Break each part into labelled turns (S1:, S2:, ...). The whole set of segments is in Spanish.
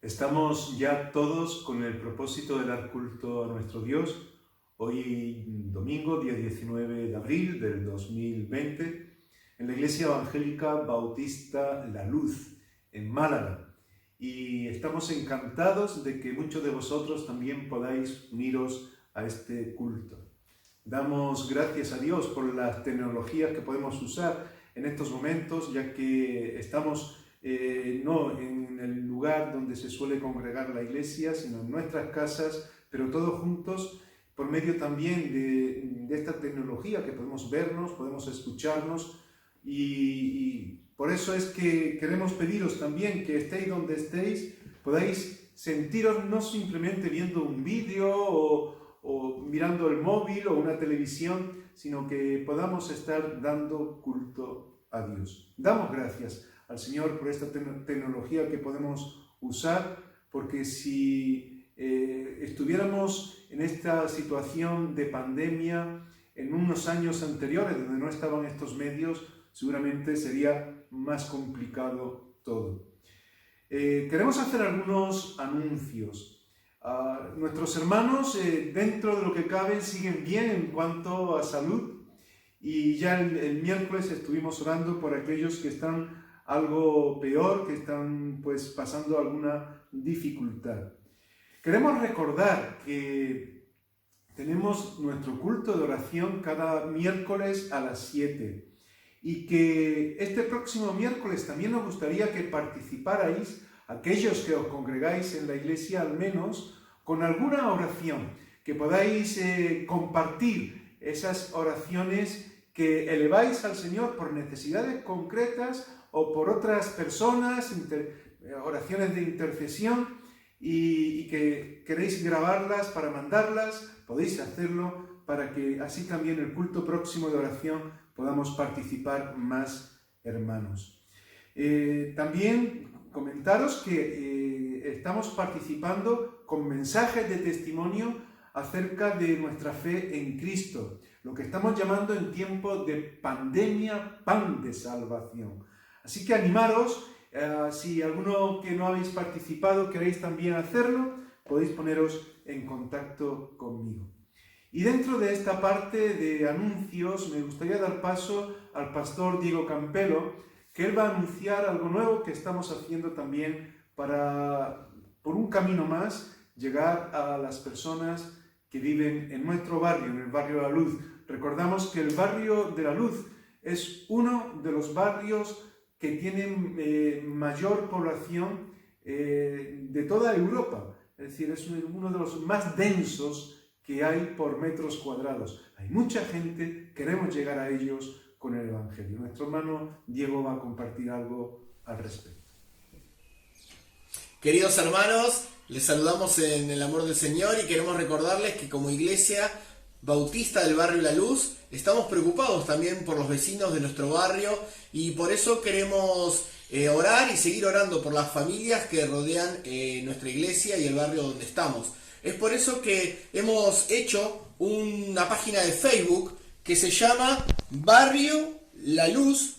S1: Estamos ya todos con el propósito de dar culto a nuestro Dios. Hoy domingo, día 19 de abril del 2020, en la Iglesia Evangélica Bautista La Luz, en Málaga. Y estamos encantados de que muchos de vosotros también podáis uniros a este culto. Damos gracias a Dios por las tecnologías que podemos usar en estos momentos, ya que estamos no en el lugar donde se suele congregar la iglesia, sino en nuestras casas, pero todos juntos por medio también de esta tecnología que podemos vernos, podemos escucharnos y por eso es que queremos pediros también que estéis donde estéis, podáis sentiros no simplemente viendo un vídeo o mirando el móvil o una televisión, sino que podamos estar dando culto a Dios. Damos gracias al Señor por esta tecnología que podemos usar, porque si estuviéramos en esta situación de pandemia en unos años anteriores, donde no estaban estos medios, seguramente sería más complicado todo. Queremos hacer algunos anuncios. Nuestros hermanos, dentro de lo que cabe, siguen bien en cuanto a salud, y ya el miércoles estuvimos orando por aquellos que están algo peor, que están pues pasando alguna dificultad. Queremos recordar que tenemos nuestro culto de oración cada miércoles a las 7 y que este próximo miércoles también nos gustaría que participarais, aquellos que os congregáis en la iglesia al menos, con alguna oración, que podáis compartir esas oraciones que eleváis al Señor por necesidades concretas o por otras personas, oraciones de intercesión, y que queréis grabarlas para mandarlas, podéis hacerlo para que así también el culto próximo de oración podamos participar más hermanos. También comentaros que estamos participando con mensajes de testimonio acerca de nuestra fe en Cristo, lo que estamos llamando en tiempo de pandemia, pan de salvación. Así que animaros, si alguno que no habéis participado queréis también hacerlo, podéis poneros en contacto conmigo. Y dentro de esta parte de anuncios me gustaría dar paso al pastor Diego Campelo, que él va a anunciar algo nuevo que estamos haciendo también para, por un camino más, llegar a las personas que viven en nuestro barrio, en el barrio de La Luz. Recordamos que el barrio de La Luz es uno de los barrios que tienen mayor población de toda Europa. Es decir, es uno de los más densos que hay por metros cuadrados. Hay mucha gente, queremos llegar a ellos con el Evangelio. Nuestro hermano Diego va a compartir algo al respecto.
S2: Queridos hermanos, les saludamos en el amor del Señor y queremos recordarles que como Iglesia Bautista del barrio La Luz estamos preocupados también por los vecinos de nuestro barrio y por eso queremos orar y seguir orando por las familias que rodean nuestra iglesia y el barrio donde estamos. Es por eso que hemos hecho una página de Facebook que se llama Barrio La Luz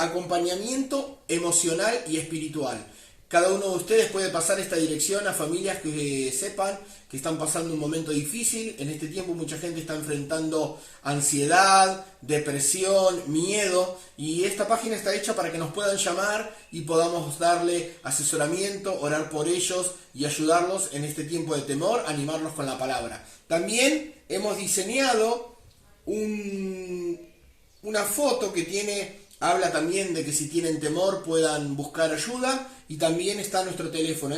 S2: Acompañamiento Emocional y Espiritual. Cada uno de ustedes puede pasar esta dirección a familias que sepan que están pasando un momento difícil. En este tiempo mucha gente está enfrentando ansiedad, depresión, miedo, y esta página está hecha para que nos puedan llamar y podamos darle asesoramiento, orar por ellos y ayudarlos en este tiempo de temor, animarlos con la palabra. También hemos diseñado una foto que habla también de que si tienen temor puedan buscar ayuda, y también está nuestro teléfono.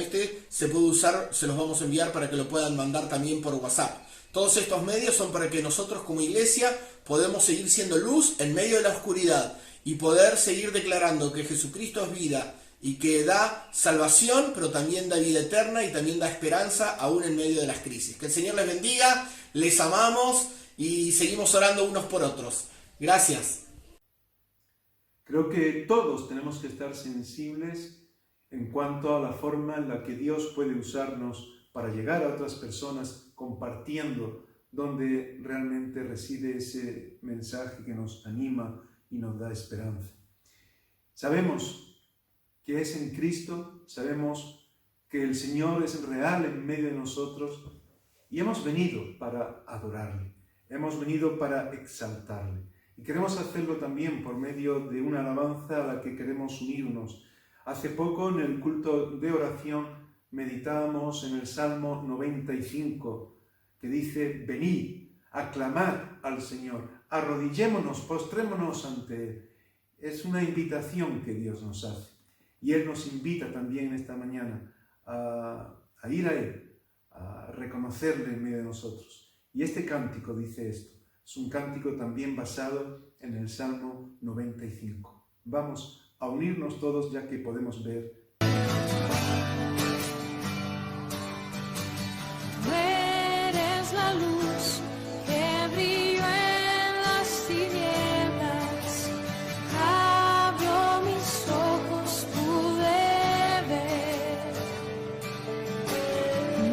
S2: Se puede usar, se los vamos a enviar para que lo puedan mandar también por WhatsApp. Todos estos medios son para que nosotros como iglesia podemos seguir siendo luz en medio de la oscuridad y poder seguir declarando que Jesucristo es vida y que da salvación, pero también da vida eterna y también da esperanza aún en medio de las crisis. Que el Señor les bendiga, les amamos y seguimos orando unos por otros. Gracias.
S1: Creo que todos tenemos que estar sensibles en cuanto a la forma en la que Dios puede usarnos para llegar a otras personas compartiendo donde realmente reside ese mensaje que nos anima y nos da esperanza. Sabemos que es en Cristo, sabemos que el Señor es real en medio de nosotros y hemos venido para adorarle, hemos venido para exaltarle. Y queremos hacerlo también por medio de una alabanza a la que queremos unirnos. Hace poco en el culto de oración meditábamos en el Salmo 95, que dice: venid, aclamad al Señor, arrodillémonos, postrémonos ante Él. Es una invitación que Dios nos hace. Y Él nos invita también esta mañana a ir a Él, a reconocerle en medio de nosotros. Y este cántico dice esto. Es un cántico también basado en el Salmo 95. Vamos a unirnos todos ya que podemos ver.
S3: Eres la luz que brilló en las tinieblas, abrió mis ojos, pude ver.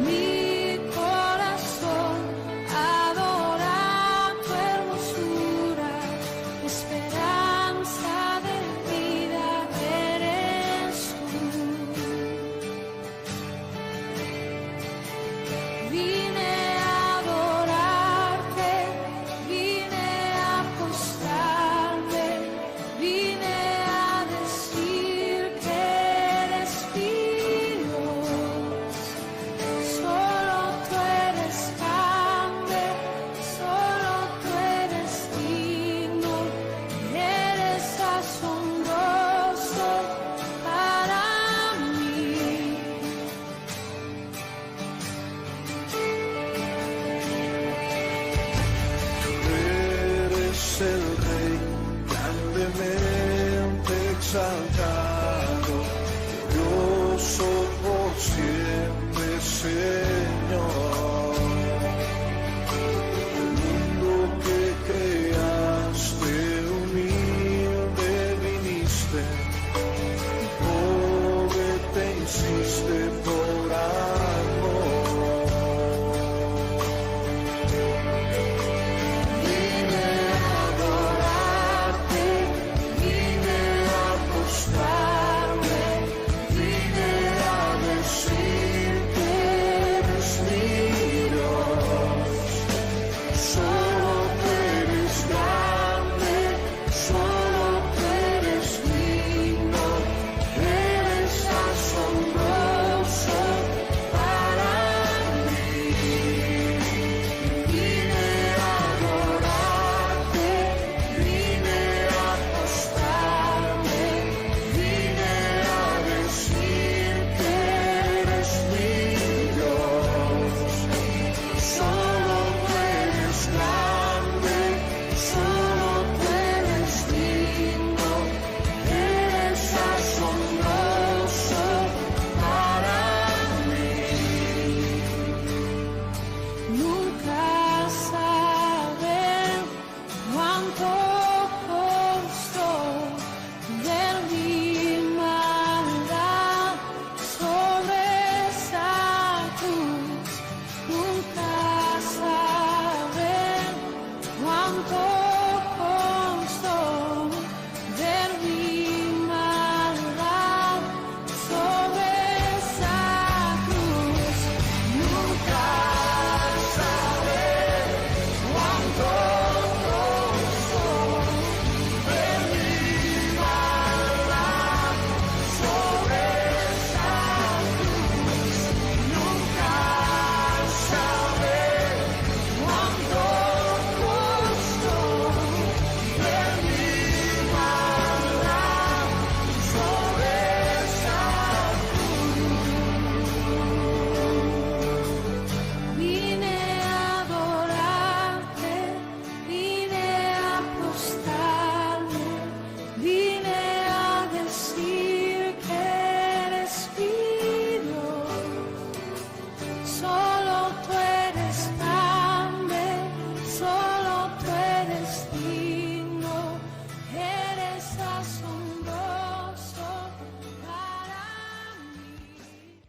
S3: Mi corazón adora tu hermosura, esperanza de vida eres tú. Vine a adorarte, vine a postrarme, vine a decir que eres Dios. Solo tú eres grande, solo tú eres digno, eres asombroso para mí.
S4: Eres el Rey grandemente exaltado, glorioso por siempre, Señor. El mundo que creaste, humilde viniste, pobre te hiciste por amor.
S3: Nunca saber cuánto costó ver mi maldad sobre esa cruz. Nunca saber cuánto costó ver mi maldad sobre esa cruz. Nunca vine a adorarte, vine a postrarme, vine a decir que eres Dios. Solo tú eres grande, solo tú eres digno, eres asombroso para mí.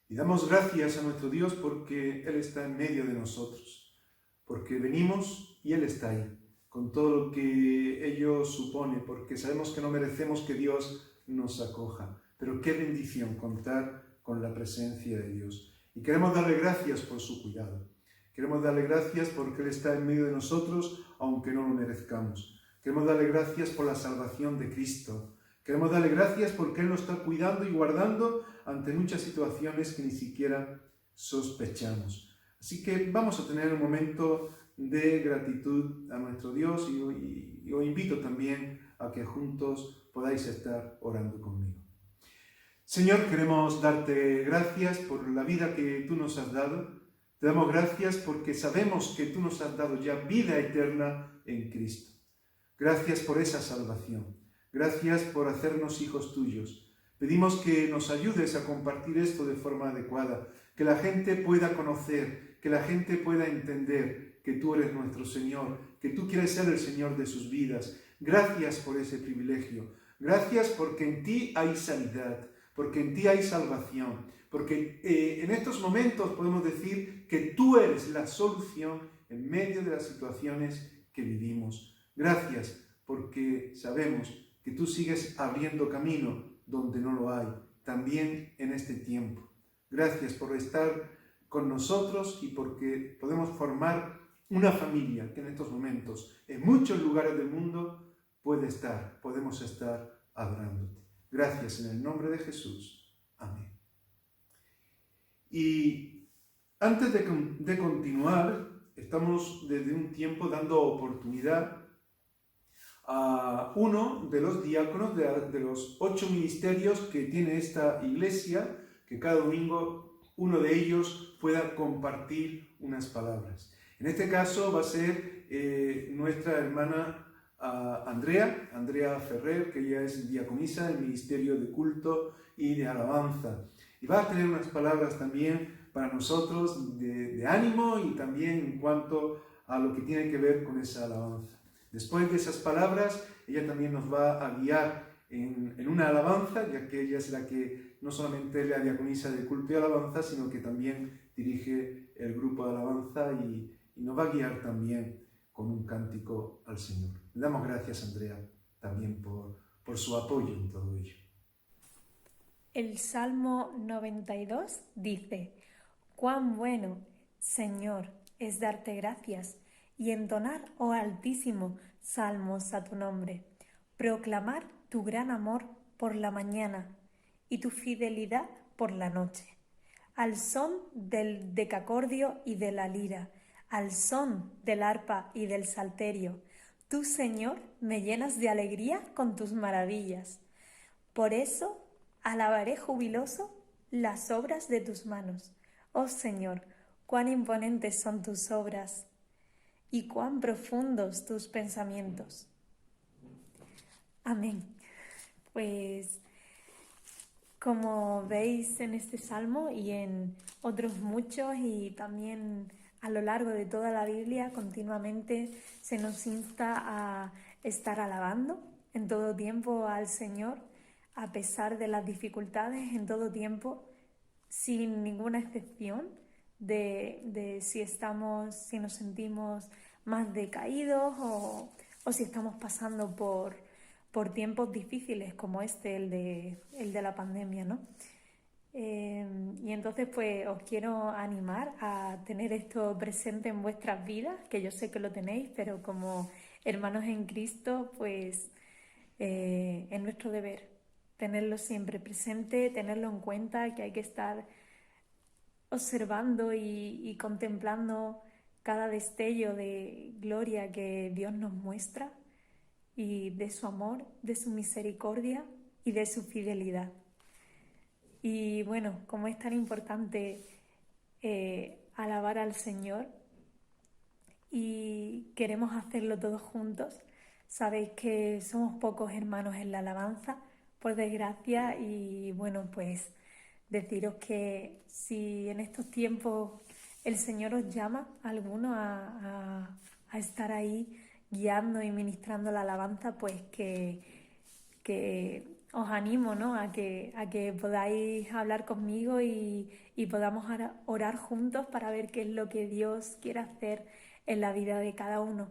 S1: Y damos gracias a nuestro Dios porque Él está en medio de nosotros, porque venimos y Él está ahí, con todo lo que ello supone, porque sabemos que no merecemos que Dios nos acoja. Pero qué bendición contar con la presencia de Dios. Y queremos darle gracias por su cuidado. Queremos darle gracias porque Él está en medio de nosotros, aunque no lo merezcamos. Queremos darle gracias por la salvación de Cristo. Queremos darle gracias porque Él nos está cuidando y guardando ante muchas situaciones que ni siquiera sospechamos. Así que vamos a tener un momento de gratitud a nuestro Dios y os invito también a que juntos podáis estar orando conmigo. Señor, queremos darte gracias por la vida que tú nos has dado. Te damos gracias porque sabemos que tú nos has dado ya vida eterna en Cristo. Gracias por esa salvación. Gracias por hacernos hijos tuyos. Pedimos que nos ayudes a compartir esto de forma adecuada, que la gente pueda conocer, que la gente pueda entender que tú eres nuestro Señor, que tú quieres ser el Señor de sus vidas. Gracias por ese privilegio. Gracias porque en ti hay sanidad, porque en ti hay salvación, porque en estos momentos podemos decir que tú eres la solución en medio de las situaciones que vivimos. Gracias porque sabemos que tú sigues abriendo camino donde no lo hay, también en este tiempo. Gracias por estar con nosotros y porque podemos formar una familia que en estos momentos, en muchos lugares del mundo, podemos estar adorándote. Gracias en el nombre de Jesús. Amén. Y antes de continuar, estamos desde un tiempo dando oportunidad a uno de los diáconos de los 8 ministerios que tiene esta iglesia, que cada domingo uno de ellos pueda compartir unas palabras. En este caso va a ser nuestra hermana Andrea Ferrer, que ella es diaconisa del Ministerio de Culto y de Alabanza. Y va a tener unas palabras también para nosotros de ánimo y también en cuanto a lo que tiene que ver con esa alabanza. Después de esas palabras, ella también nos va a guiar en una alabanza, ya que ella es la que no solamente es la diaconisa de culto y alabanza, sino que también dirige el grupo de alabanza y nos va a guiar también con un cántico al Señor. Le damos gracias, Andrea, también por su apoyo en todo ello.
S5: El Salmo 92 dice: «Cuán bueno, Señor, es darte gracias y entonar, oh Altísimo, salmos a tu nombre, proclamar tu gran amor por la mañana y tu fidelidad por la noche, al son del decacordio y de la lira, al son del arpa y del salterio. Tú, Señor, me llenas de alegría con tus maravillas. Por eso alabaré jubiloso las obras de tus manos. Oh Señor, cuán imponentes son tus obras y cuán profundos tus pensamientos». Amén. Pues como veis en este salmo y en otros muchos, y también a lo largo de toda la Biblia, continuamente se nos insta a estar alabando en todo tiempo al Señor, a pesar de las dificultades, en todo tiempo, sin ninguna excepción de si nos sentimos más decaídos o si estamos pasando por tiempos difíciles como el de la pandemia, ¿no? Y entonces pues os quiero animar a tener esto presente en vuestras vidas, que yo sé que lo tenéis, pero como hermanos en Cristo, pues es nuestro deber tenerlo siempre presente, tenerlo en cuenta, que hay que estar observando y contemplando cada destello de gloria que Dios nos muestra, y de su amor, de su misericordia y de su fidelidad. Y bueno, como es tan importante alabar al Señor y queremos hacerlo todos juntos, sabéis que somos pocos hermanos en la alabanza, por desgracia, y bueno, pues deciros que si en estos tiempos el Señor os llama a alguno a estar ahí guiando y ministrando la alabanza, pues que os animo, ¿no?, a que podáis hablar conmigo y podamos orar juntos para ver qué es lo que Dios quiere hacer en la vida de cada uno.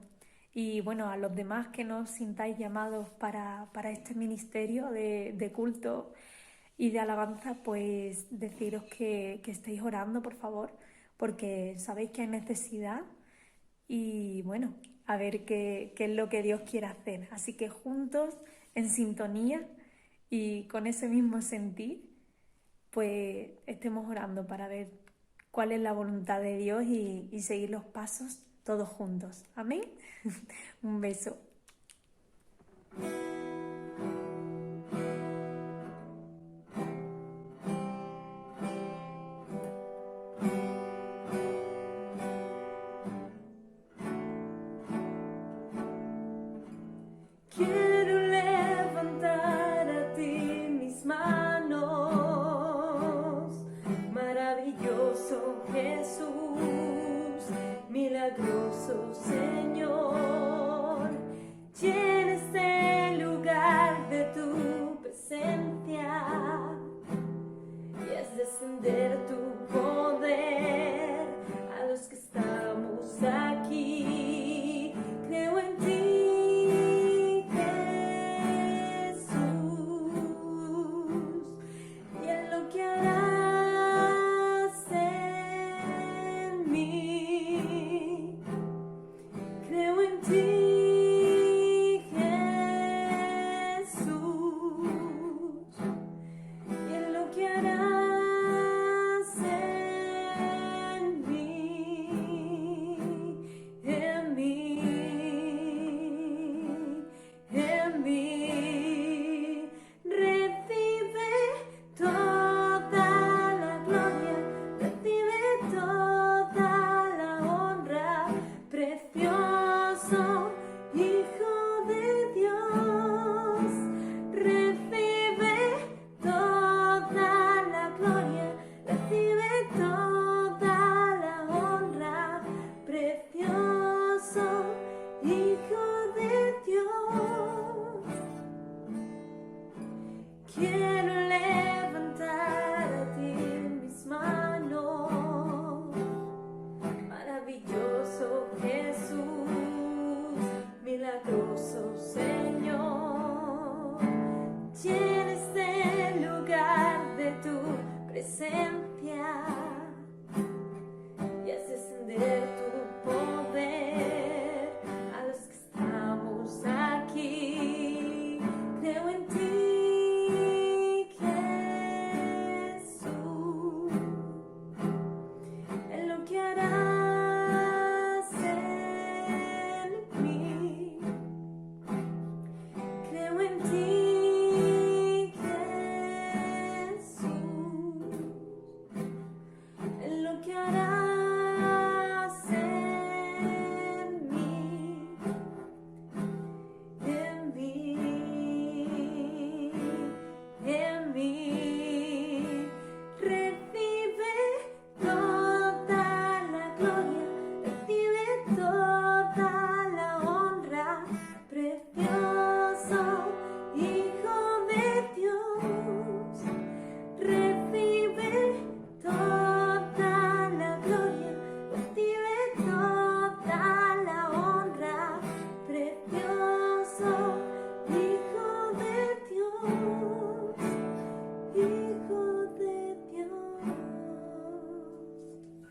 S5: Y bueno, a los demás que no os sintáis llamados para este ministerio de culto, Y de alabanza, pues deciros que estéis orando, por favor, porque sabéis que hay necesidad y bueno, a ver qué es lo que Dios quiere hacer. Así que juntos, en sintonía y con ese mismo sentir, pues estemos orando para ver cuál es la voluntad de Dios y seguir los pasos todos juntos. Amén. Un beso.
S3: Quiero levantar a ti mis manos, maravilloso Jesús, milagroso Señor. Llena este lugar de tu presencia y haz descender tu poder a los que estamos aquí. Creo en ti.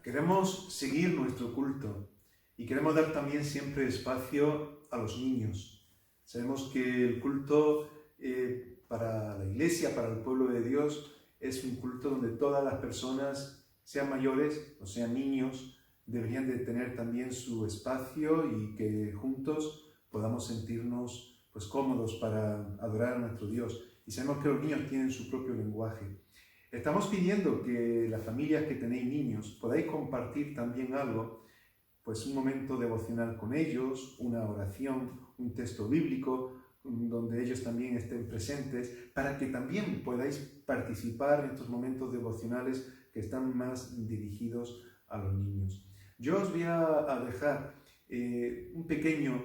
S1: Queremos seguir nuestro culto y queremos dar también siempre espacio a los niños. Sabemos que el culto para la Iglesia, para el pueblo de Dios, es un culto donde todas las personas, sean mayores o sean niños, deberían de tener también su espacio y que juntos podamos sentirnos pues cómodos para adorar a nuestro Dios. Y sabemos que los niños tienen su propio lenguaje. Estamos pidiendo que las familias que tenéis niños podáis compartir también algo, pues un momento devocional con ellos, una oración, un texto bíblico, donde ellos también estén presentes, para que también podáis participar en estos momentos devocionales que están más dirigidos a los niños. Yo os voy a dejar un pequeño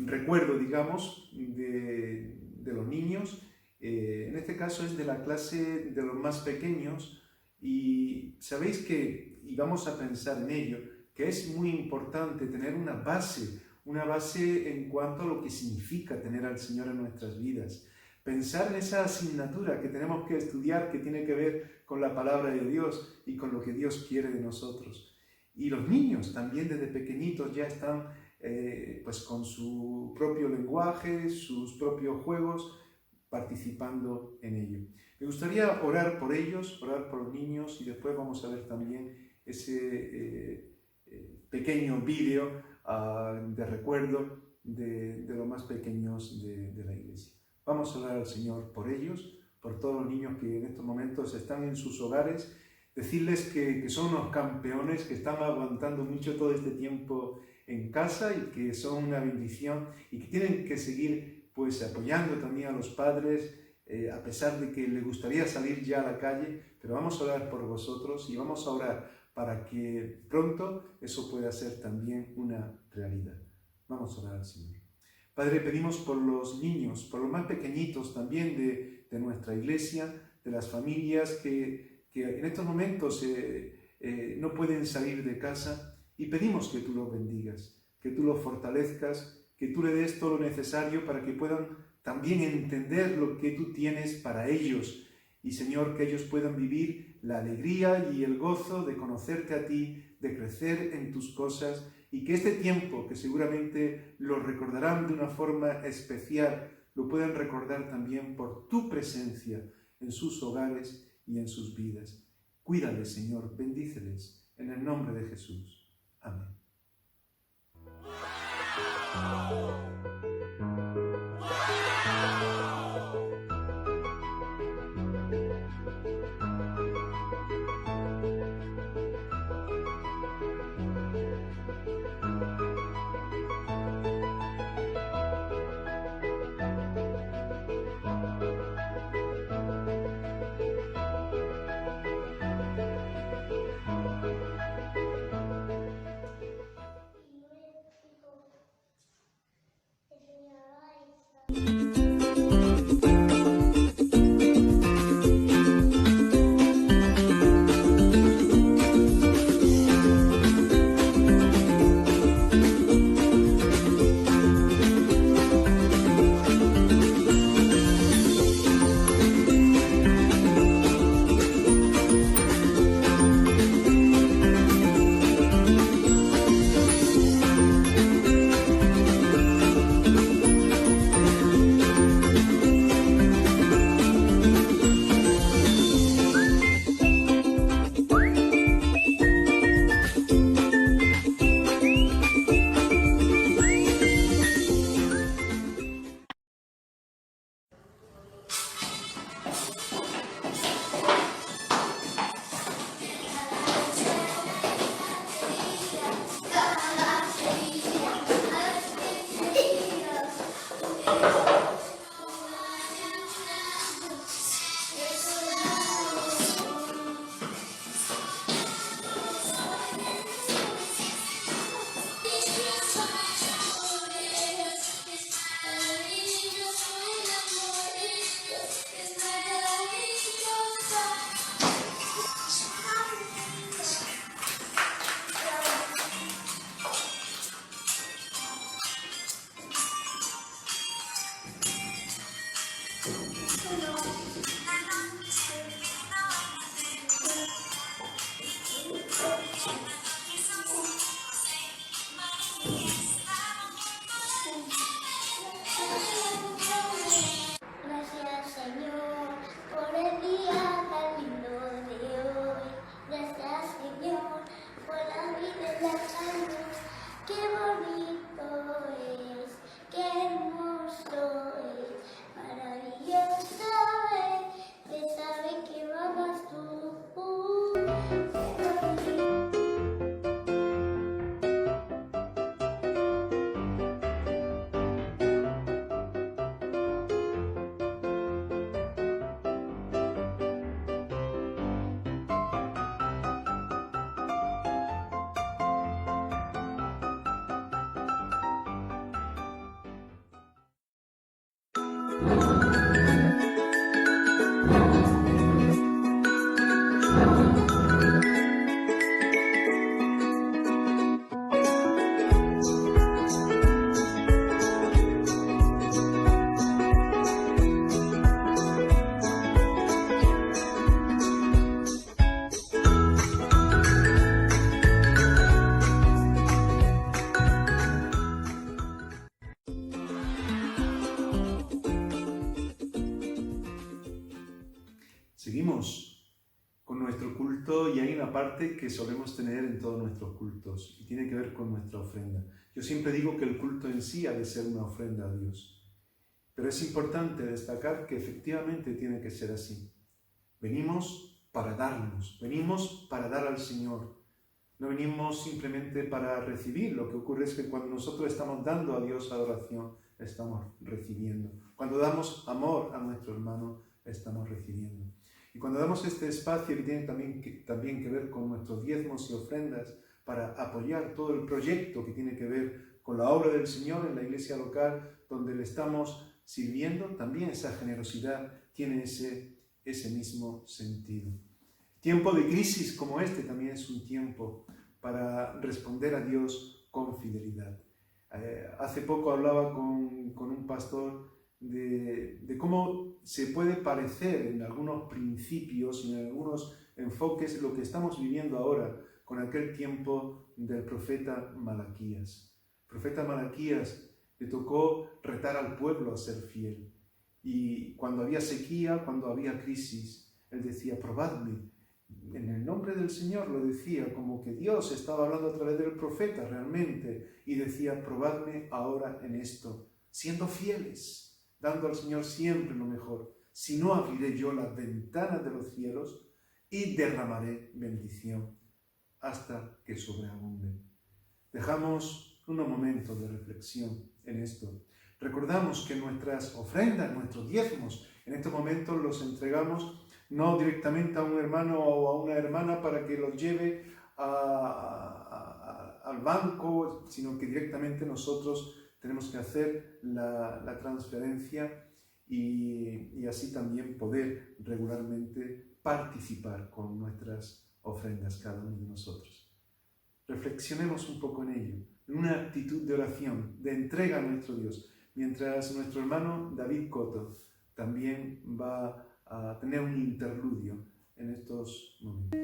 S1: recuerdo, digamos, de los niños. En este caso es de la clase de los más pequeños y sabéis que, y vamos a pensar en ello, que es muy importante tener una base en cuanto a lo que significa tener al Señor en nuestras vidas. Pensar en esa asignatura que tenemos que estudiar, que tiene que ver con la palabra de Dios y con lo que Dios quiere de nosotros. Y los niños también desde pequeñitos ya están pues con su propio lenguaje, sus propios juegos, participando en ello. Me gustaría orar por ellos, orar por los niños, y después vamos a ver también ese pequeño vídeo de recuerdo de los más pequeños de la iglesia. Vamos a orar al Señor por ellos, por todos los niños que en estos momentos están en sus hogares, decirles que son unos campeones, que están aguantando mucho todo este tiempo en casa y que son una bendición y que tienen que seguir pues apoyando también a los padres, a pesar de que les gustaría salir ya a la calle, pero vamos a orar por vosotros y vamos a orar para que pronto eso pueda ser también una realidad. Vamos a orar al Señor. Padre, pedimos por los niños, por los más pequeñitos también de nuestra iglesia, de las familias que en estos momentos no pueden salir de casa, y pedimos que tú los bendigas, que tú los fortalezcas, que tú le des todo lo necesario para que puedan también entender lo que tú tienes para ellos. Y Señor, que ellos puedan vivir la alegría y el gozo de conocerte a ti, de crecer en tus cosas, y que este tiempo, que seguramente lo recordarán de una forma especial, lo puedan recordar también por tu presencia en sus hogares y en sus vidas. Cuídales, Señor, bendíceles, en el nombre de Jesús. Amén.
S6: Gracias, Señor, por el día tan lindo de hoy. Gracias, Señor, por la vida y la salud. Qué bonito es, qué hermoso es, maravilloso
S1: seguimos con nuestro culto y hay una parte que solemos tener en todos nuestros cultos y tiene que ver con nuestra ofrenda. Yo siempre digo que el culto en sí ha de ser una ofrenda a Dios, pero es importante destacar que efectivamente tiene que ser así. Venimos para darnos, venimos para dar al Señor, no venimos simplemente para recibir. Lo que ocurre es que cuando nosotros estamos dando a Dios adoración, estamos recibiendo. Cuando damos amor a nuestro hermano, estamos recibiendo. Y cuando damos este espacio que tiene también que ver con nuestros diezmos y ofrendas para apoyar todo el proyecto que tiene que ver con la obra del Señor en la iglesia local donde le estamos sirviendo, también esa generosidad tiene ese mismo sentido. Tiempo de crisis como este también es un tiempo para responder a Dios con fidelidad. Hace poco hablaba con un pastor de cómo se puede parecer en algunos principios y en algunos enfoques lo que estamos viviendo ahora con aquel tiempo del profeta Malaquías. El profeta Malaquías le tocó retar al pueblo a ser fiel. Y cuando había sequía, cuando había crisis, él decía, probadme. En el nombre del Señor lo decía, como que Dios estaba hablando a través del profeta realmente, y decía, probadme ahora en esto, siendo fieles, dando al Señor siempre lo mejor. Si no, abriré yo las ventanas de los cielos y derramaré bendición hasta que sobreabunde. Dejamos unos momentos de reflexión en esto. Recordamos que nuestras ofrendas, nuestros diezmos, en estos momentos los entregamos no directamente a un hermano o a una hermana para que los lleve al banco, sino que directamente nosotros tenemos que hacer la transferencia y así también poder regularmente participar con nuestras ofrendas cada uno de nosotros. Reflexionemos un poco en ello, en una actitud de oración, de entrega a nuestro Dios, mientras nuestro hermano David Coto también va a tener un interludio en estos momentos.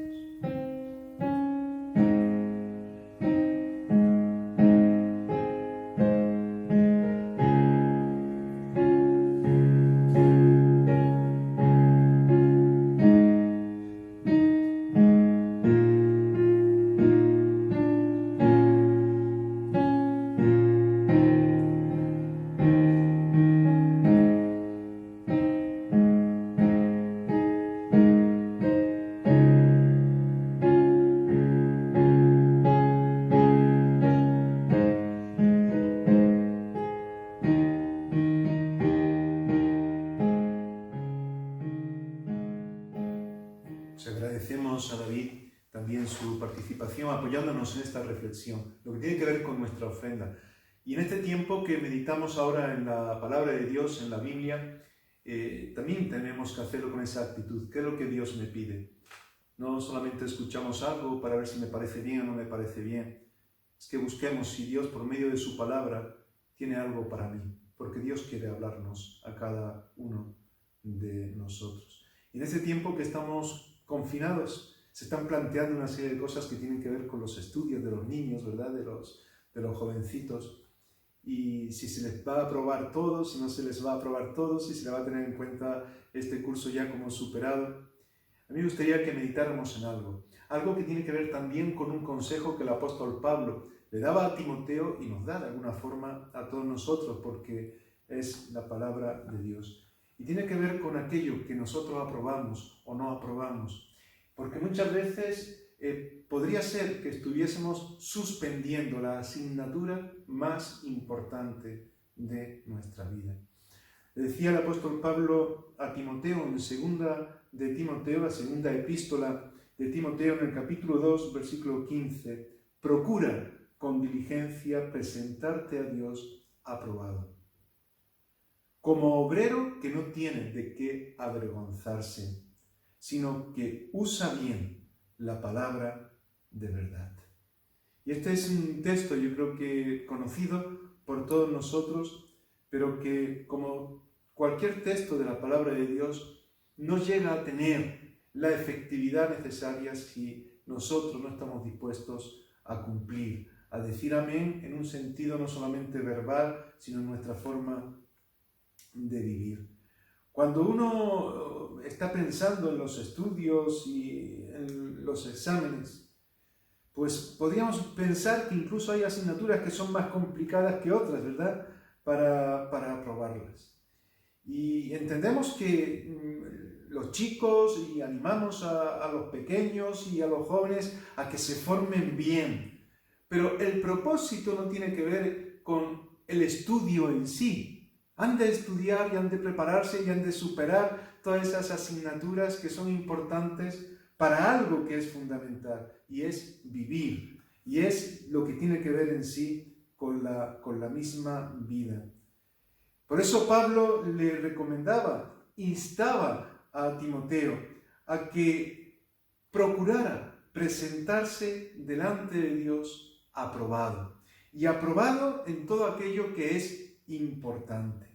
S1: Agradecemos a David también su participación apoyándonos en esta reflexión, lo que tiene que ver con nuestra ofrenda. Y en este tiempo que meditamos ahora en la palabra de Dios, en la Biblia, también tenemos que hacerlo con esa actitud. ¿Qué es lo que Dios me pide? No solamente escuchamos algo para ver si me parece bien o no me parece bien. Es que busquemos si Dios por medio de su palabra tiene algo para mí, porque Dios quiere hablarnos a cada uno de nosotros. Y en este tiempo que estamos confinados, se están planteando una serie de cosas que tienen que ver con los estudios de los niños, ¿verdad? De los jovencitos. Y si se les va a aprobar todo, si no se les va a aprobar todo, si se le va a tener en cuenta este curso ya como superado. A mí me gustaría que meditáramos en algo que tiene que ver también con un consejo que el apóstol Pablo le daba a Timoteo y nos da de alguna forma a todos nosotros, porque es la palabra de Dios. Y tiene que ver con aquello que nosotros aprobamos o no aprobamos. Porque muchas veces podría ser que estuviésemos suspendiendo la asignatura más importante de nuestra vida. Le decía el apóstol Pablo a Timoteo en segunda de Timoteo, la segunda epístola de Timoteo en el capítulo 2, versículo 15, procura con diligencia presentarte a Dios aprobado, como obrero que no tiene de qué avergonzarse, sino que usa bien la palabra de verdad. Y este es un texto, yo creo que conocido por todos nosotros, pero que como cualquier texto de la palabra de Dios, no llega a tener la efectividad necesaria si nosotros no estamos dispuestos a cumplir, a decir amén en un sentido no solamente verbal, sino en nuestra forma de vivir. Cuando uno está pensando en los estudios y en los exámenes, pues podríamos pensar que incluso hay asignaturas que son más complicadas que otras, ¿verdad?, para aprobarlas. Y entendemos que los chicos, y animamos a los pequeños y a los jóvenes a que se formen bien, pero el propósito no tiene que ver con el estudio en sí. Han de estudiar y han de prepararse y han de superar todas esas asignaturas que son importantes para algo que es fundamental, y es vivir, y es lo que tiene que ver en sí con la misma vida. Por eso Pablo le recomendaba, instaba a Timoteo a que procurara presentarse delante de Dios aprobado, y aprobado en todo aquello que es importante.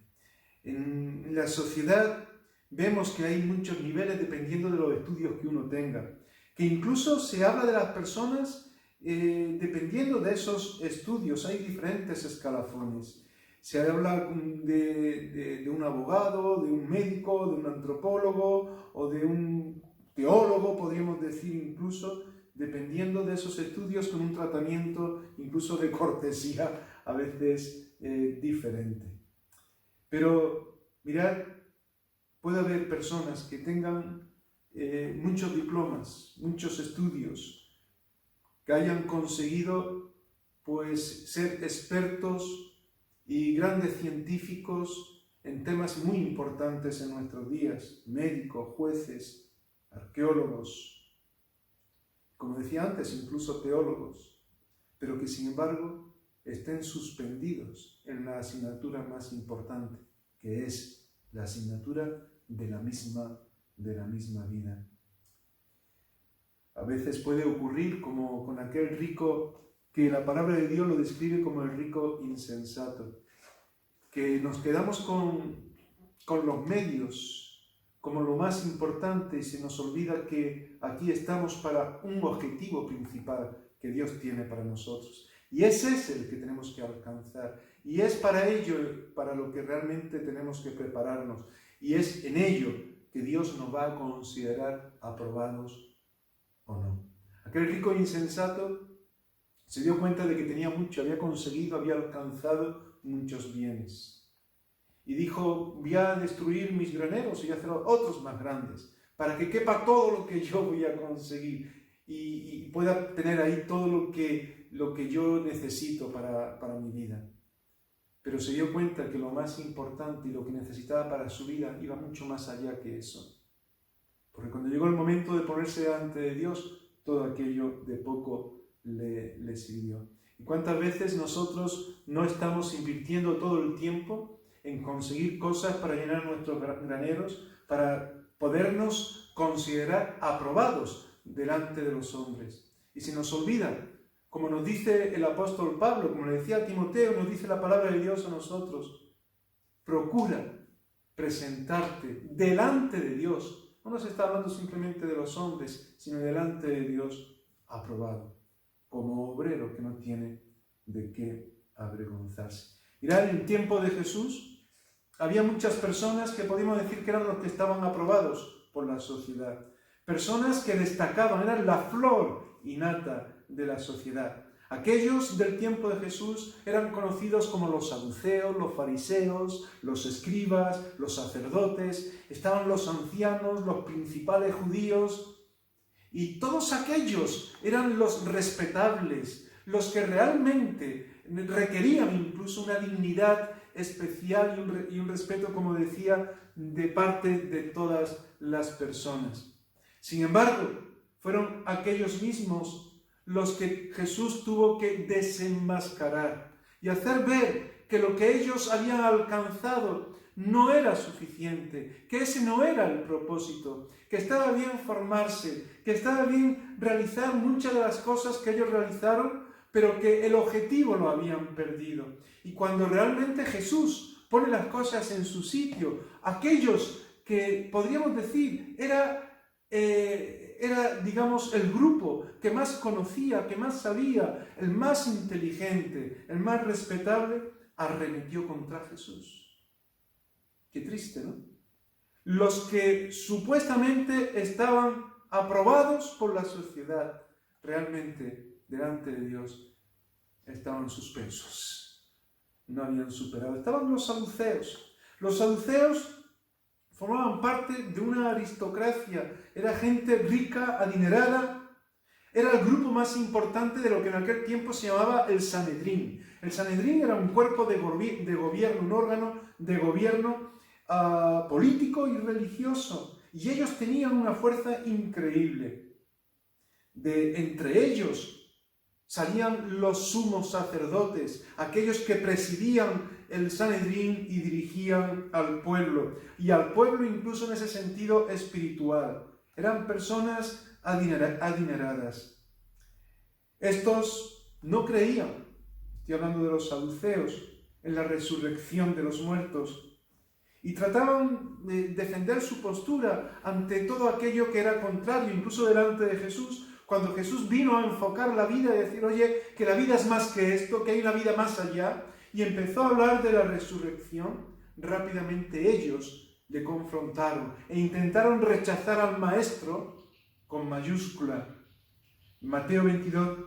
S1: En la sociedad vemos que hay muchos niveles dependiendo de los estudios que uno tenga, que incluso se habla de las personas dependiendo de esos estudios. Hay diferentes escalafones. Se habla de un abogado, de un médico, de un antropólogo o de un teólogo, podríamos decir incluso, dependiendo de esos estudios, con un tratamiento incluso de cortesía a veces diferente. Pero mirad, puede haber personas que tengan muchos diplomas, muchos estudios, que hayan conseguido pues ser expertos y grandes científicos en temas muy importantes en nuestros días, médicos, jueces, arqueólogos, como decía antes, incluso teólogos, pero que sin embargo estén suspendidos en la asignatura más importante, que es la asignatura de la misma vida. A veces puede ocurrir como con aquel rico que la palabra de Dios lo describe como el rico insensato, que nos quedamos con los medios como lo más importante y se nos olvida que aquí estamos para un objetivo principal que Dios tiene para nosotros. Y ese es el que tenemos que alcanzar. Y es para ello, para lo que realmente tenemos que prepararnos. Y es en ello que Dios nos va a considerar aprobados o no. Aquel rico insensato se dio cuenta de que tenía mucho, había conseguido, había alcanzado muchos bienes. Y dijo, voy a destruir mis graneros y hacer otros más grandes, para que quepa todo lo que yo voy a conseguir y pueda tener ahí todo lo que yo necesito para mi vida. Pero se dio cuenta que lo más importante y lo que necesitaba para su vida iba mucho más allá que eso. Porque cuando llegó el momento de ponerse delante de Dios, todo aquello de poco le sirvió. ¿Y cuántas veces nosotros no estamos invirtiendo todo el tiempo en conseguir cosas para llenar nuestros graneros, para podernos considerar aprobados delante de los hombres? Y se nos olvida, como nos dice el apóstol Pablo, como le decía a Timoteo, nos dice la palabra de Dios a nosotros, procura presentarte delante de Dios. No nos está hablando simplemente de los hombres, sino delante de Dios aprobado, como obrero que no tiene de qué avergonzarse. Mirad, en el tiempo de Jesús había muchas personas que podíamos decir que eran los que estaban aprobados por la sociedad. Personas que destacaban, eran la flor innata de la sociedad. Aquellos del tiempo de Jesús eran conocidos como los saduceos, los fariseos, los escribas, los sacerdotes, estaban los ancianos, los principales judíos, y todos aquellos eran los respetables, los que realmente requerían incluso una dignidad especial y un respeto, como decía, de parte de todas las personas. Sin embargo, fueron aquellos mismos los que Jesús tuvo que desenmascarar y hacer ver que lo que ellos habían alcanzado no era suficiente, que ese no era el propósito, que estaba bien formarse, que estaba bien realizar muchas de las cosas que ellos realizaron, pero que el objetivo lo habían perdido. Y cuando realmente Jesús pone las cosas en su sitio, aquellos que podríamos decir era digamos, el grupo que más conocía, que más sabía, el más inteligente, el más respetable, arremetió contra Jesús. Qué triste, ¿no? los que supuestamente estaban aprobados por la sociedad, realmente delante de Dios estaban suspensos, no habían superado. Estaban los saduceos. Los saduceos formaban parte de una aristocracia, era gente rica, adinerada, era el grupo más importante de lo que en aquel tiempo se llamaba el Sanedrín. El Sanedrín era un cuerpo de gobierno, un órgano de gobierno político y religioso, y ellos tenían una fuerza increíble. Entre ellos salían los sumos sacerdotes, aquellos que presidían el Sanedrín y dirigían al pueblo, y al pueblo incluso en ese sentido espiritual. Eran personas adineradas. Estos no creían, estoy hablando de los saduceos, en la resurrección de los muertos, y trataban de defender su postura ante todo aquello que era contrario, incluso delante de Jesús, cuando Jesús vino a enfocar la vida y decir, oye, que la vida es más que esto, que hay una vida más allá, y empezó a hablar de la resurrección, rápidamente ellos le confrontaron e intentaron rechazar al Maestro con mayúscula. Mateo 22,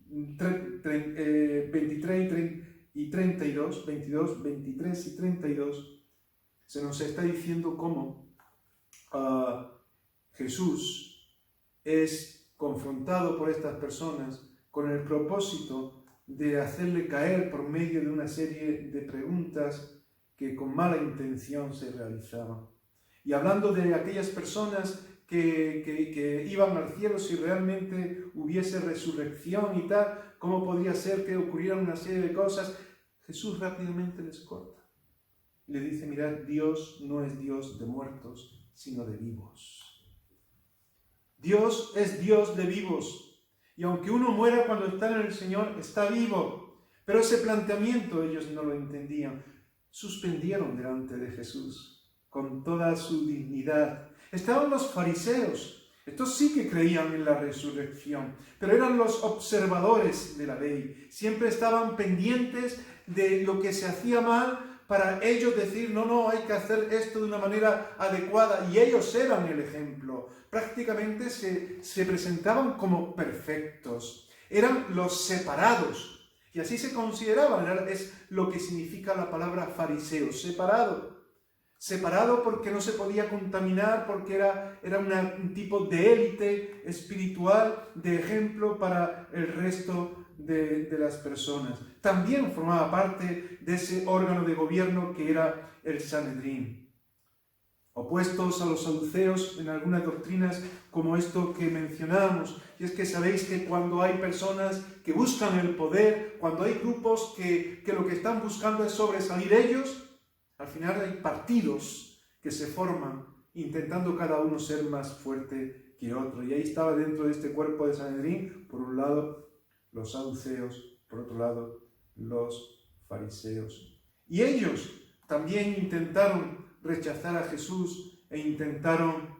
S1: 23 y 32, 22, 23 y 32, se nos está diciendo cómo Jesús es confrontado por estas personas con el propósito de hacerle caer por medio de una serie de preguntas que con mala intención se realizaban. Y hablando de aquellas personas que iban al cielo si realmente hubiese resurrección y tal, cómo podría ser que ocurrieran una serie de cosas, Jesús rápidamente les corta. Le dice, mirad, Dios no es Dios de muertos, sino de vivos. Dios es Dios de vivos. Y aunque uno muera cuando está en el Señor, está vivo. Pero ese planteamiento ellos no lo entendían. Suspendieron delante de Jesús con toda su dignidad. Estaban los fariseos. Estos sí que creían en la resurrección, pero eran los observadores de la ley. Siempre estaban pendientes de lo que se hacía mal para ellos decir, no, hay que hacer esto de una manera adecuada. Y ellos eran el ejemplo. Prácticamente se presentaban como perfectos. Eran los separados. Y así se consideraban. Es lo que significa la palabra fariseo, separado. Separado porque no se podía contaminar, porque era un tipo de élite espiritual, de ejemplo para el resto de las personas. También formaba parte de ese órgano de gobierno que era el Sanedrín. Opuestos a los saduceos en algunas doctrinas como esto que mencionamos, y es que sabéis que cuando hay personas que buscan el poder, cuando hay grupos que lo que están buscando es sobresalir ellos, al final hay partidos que se forman intentando cada uno ser más fuerte que otro. Y ahí estaba dentro de este cuerpo de Sanedrín, por un lado los saduceos, por otro lado los fariseos. Y ellos también intentaron rechazar a Jesús e intentaron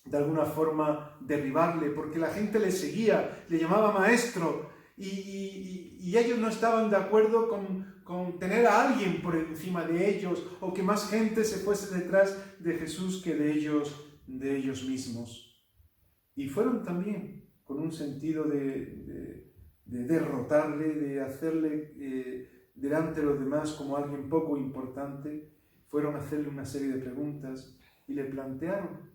S1: de alguna forma derribarle, porque la gente le seguía, le llamaba maestro, y ellos no estaban de acuerdo con tener a alguien por encima de ellos, o que más gente se fuese detrás de Jesús que de ellos mismos. Y fueron también con un sentido de derrotarle, de hacerle delante de los demás como alguien poco importante, fueron a hacerle una serie de preguntas y le plantearon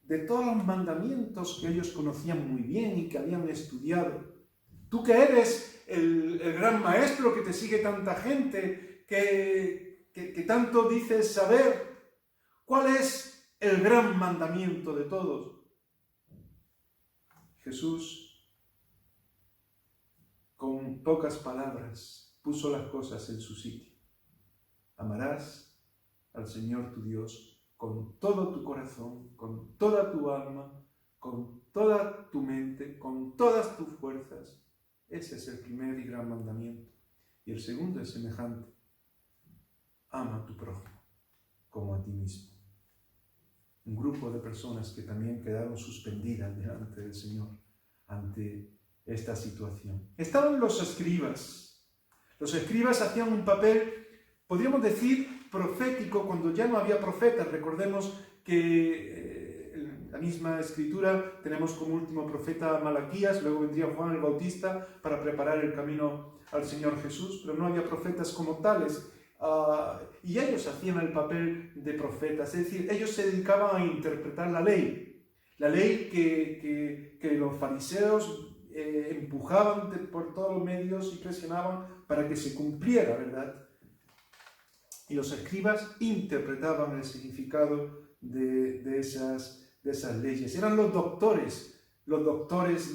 S1: de todos los mandamientos que ellos conocían muy bien y que habían estudiado. Tú que eres el gran maestro, que te sigue tanta gente, que tanto dices saber, ¿cuál es el gran mandamiento de todos? Jesús, con pocas palabras, puso las cosas en su sitio. Amarás al Señor tu Dios con todo tu corazón, con toda tu alma, con toda tu mente, con todas tus fuerzas. Ese es el primer y gran mandamiento. Y el segundo es semejante. Ama a tu prójimo como a ti mismo. Un grupo de personas que también quedaron suspendidas delante del Señor ante esta situación. Estaban los escribas. Los escribas hacían un papel, podríamos decir, profético cuando ya no había profetas. Recordemos que en la misma escritura tenemos como último profeta a Malaquías, luego vendría Juan el Bautista para preparar el camino al Señor Jesús, pero no había profetas como tales. Y ellos hacían el papel de profetas, es decir, ellos se dedicaban a interpretar la ley que los fariseos empujaban por todos los medios y presionaban para que se cumpliera, ¿verdad? Y los escribas interpretaban el significado de esas leyes. Eran los doctores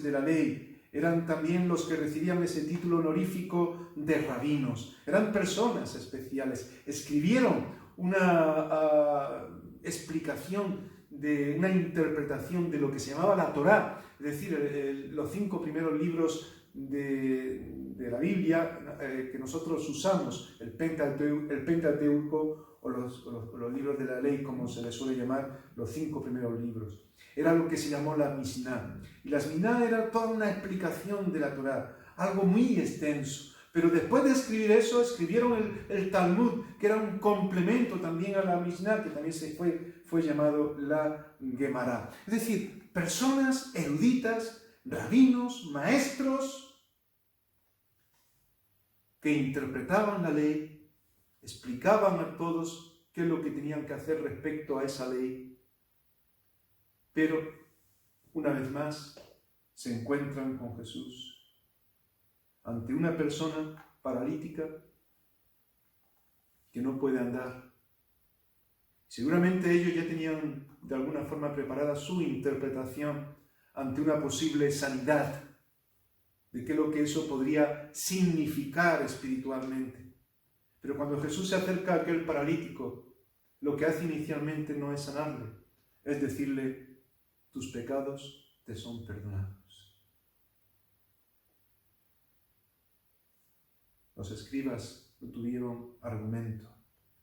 S1: de la ley. Eran también los que recibían ese título honorífico de rabinos. Eran personas especiales. Escribieron una explicación, una interpretación de lo que se llamaba la Torá, es decir, los 5 primeros libros de la Biblia que nosotros usamos, el Pentateuco o los libros de la ley, como se les suele llamar, los 5 primeros libros. Era lo que se llamó la Misná. Y la Misná era toda una explicación de la Torá, algo muy extenso. Pero después de escribir eso, escribieron el Talmud, que era un complemento también a la Misná, que también fue llamado la Gemara. Es decir, personas eruditas, rabinos, maestros, que interpretaban la ley, explicaban a todos qué es lo que tenían que hacer respecto a esa ley. Pero, una vez más, se encuentran con Jesús ante una persona paralítica que no puede andar. Seguramente ellos ya tenían de alguna forma preparada su interpretación ante una posible sanidad, de qué es lo que eso podría significar espiritualmente. Pero cuando Jesús se acerca a aquel paralítico, lo que hace inicialmente no es sanarle, es decirle: tus pecados te son perdonados. Los escribas no tuvieron argumento,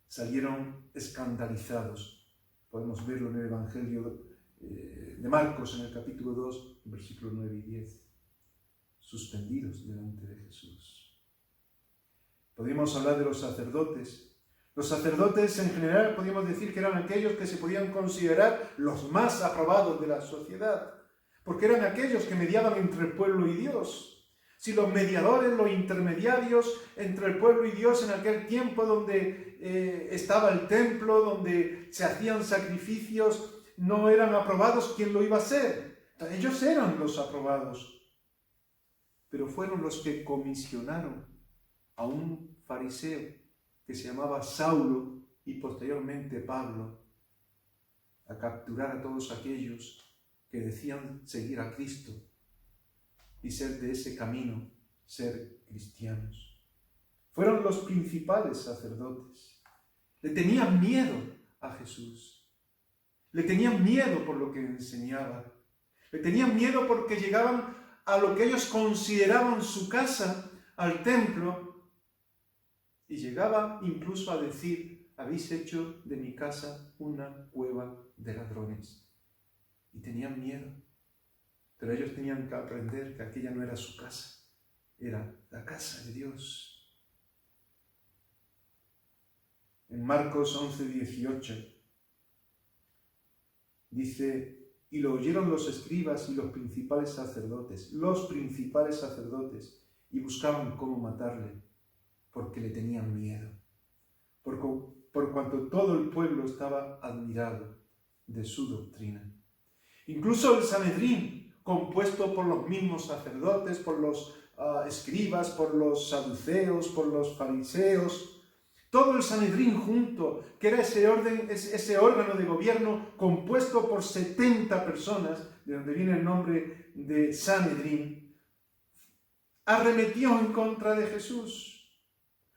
S1: salieron escandalizados. Podemos verlo en el Evangelio de Marcos, en el capítulo 2, versículos 9 y 10. Suspendidos delante de Jesús. Podríamos hablar de los sacerdotes. Los sacerdotes en general podríamos decir que eran aquellos que se podían considerar los más aprobados de la sociedad, porque eran aquellos que mediaban entre el pueblo y Dios. Si los mediadores, los intermediarios entre el pueblo y Dios en aquel tiempo donde estaba el templo, donde se hacían sacrificios, no eran aprobados, ¿quién lo iba a hacer? Ellos eran los aprobados, pero fueron los que comisionaron a un fariseo que se llamaba Saulo y posteriormente Pablo, a capturar a todos aquellos que decían seguir a Cristo y ser de ese camino, ser cristianos. Fueron los principales sacerdotes. Le tenían miedo a Jesús. Le tenían miedo por lo que enseñaba. Le tenían miedo porque llegaban a lo que ellos consideraban su casa, al templo, y llegaba incluso a decir: habéis hecho de mi casa una cueva de ladrones. Y tenían miedo. Pero ellos tenían que aprender que aquella no era su casa, era la casa de Dios. En Marcos 11:18 dice: y lo oyeron los escribas y los principales sacerdotes, y buscaban cómo matarle, porque le tenían miedo, por cuanto todo el pueblo estaba admirado de su doctrina. Incluso el Sanedrín, compuesto por los mismos sacerdotes, por los escribas, por los saduceos, por los fariseos, todo el Sanedrín junto, que era ese órgano de gobierno compuesto por 70 personas, de donde viene el nombre de Sanedrín, arremetió en contra de Jesús.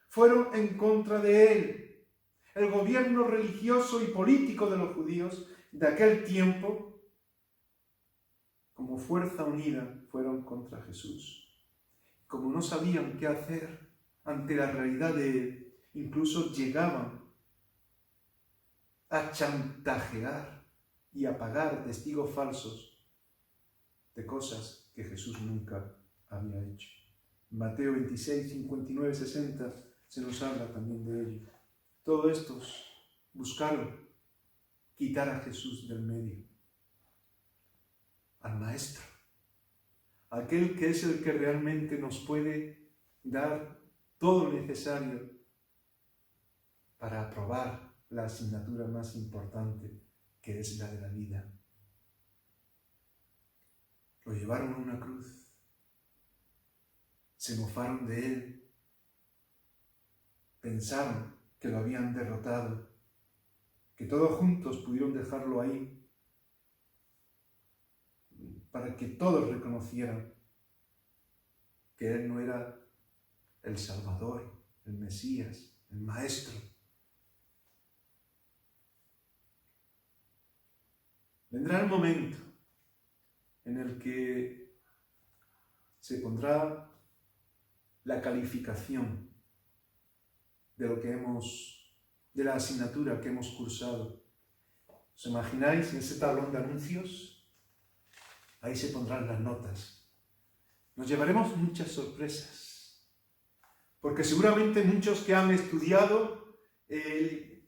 S1: Fueron en contra de él. El gobierno religioso y político de los judíos de aquel tiempo, como fuerza unida, fueron contra Jesús. Como no sabían qué hacer ante la realidad de él, incluso llegaban a chantajear y a pagar testigos falsos de cosas que Jesús nunca había hecho. Mateo 26, 59, 60 se nos habla también de ello. Todos estos buscaron quitar a Jesús del medio, al Maestro, aquel que es el que realmente nos puede dar todo lo necesario para aprobar la asignatura más importante, que es la de la vida. Lo llevaron a una cruz, se mofaron de él, pensaron que lo habían derrotado, que todos juntos pudieron dejarlo ahí, para que todos reconocieran que él no era el Salvador, el Mesías, el Maestro. Vendrá el momento en el que se pondrá la calificación de lo que de la asignatura que hemos cursado. ¿Os imagináis en ese tablón de anuncios? Ahí se pondrán las notas. Nos llevaremos muchas sorpresas, porque seguramente muchos que han estudiado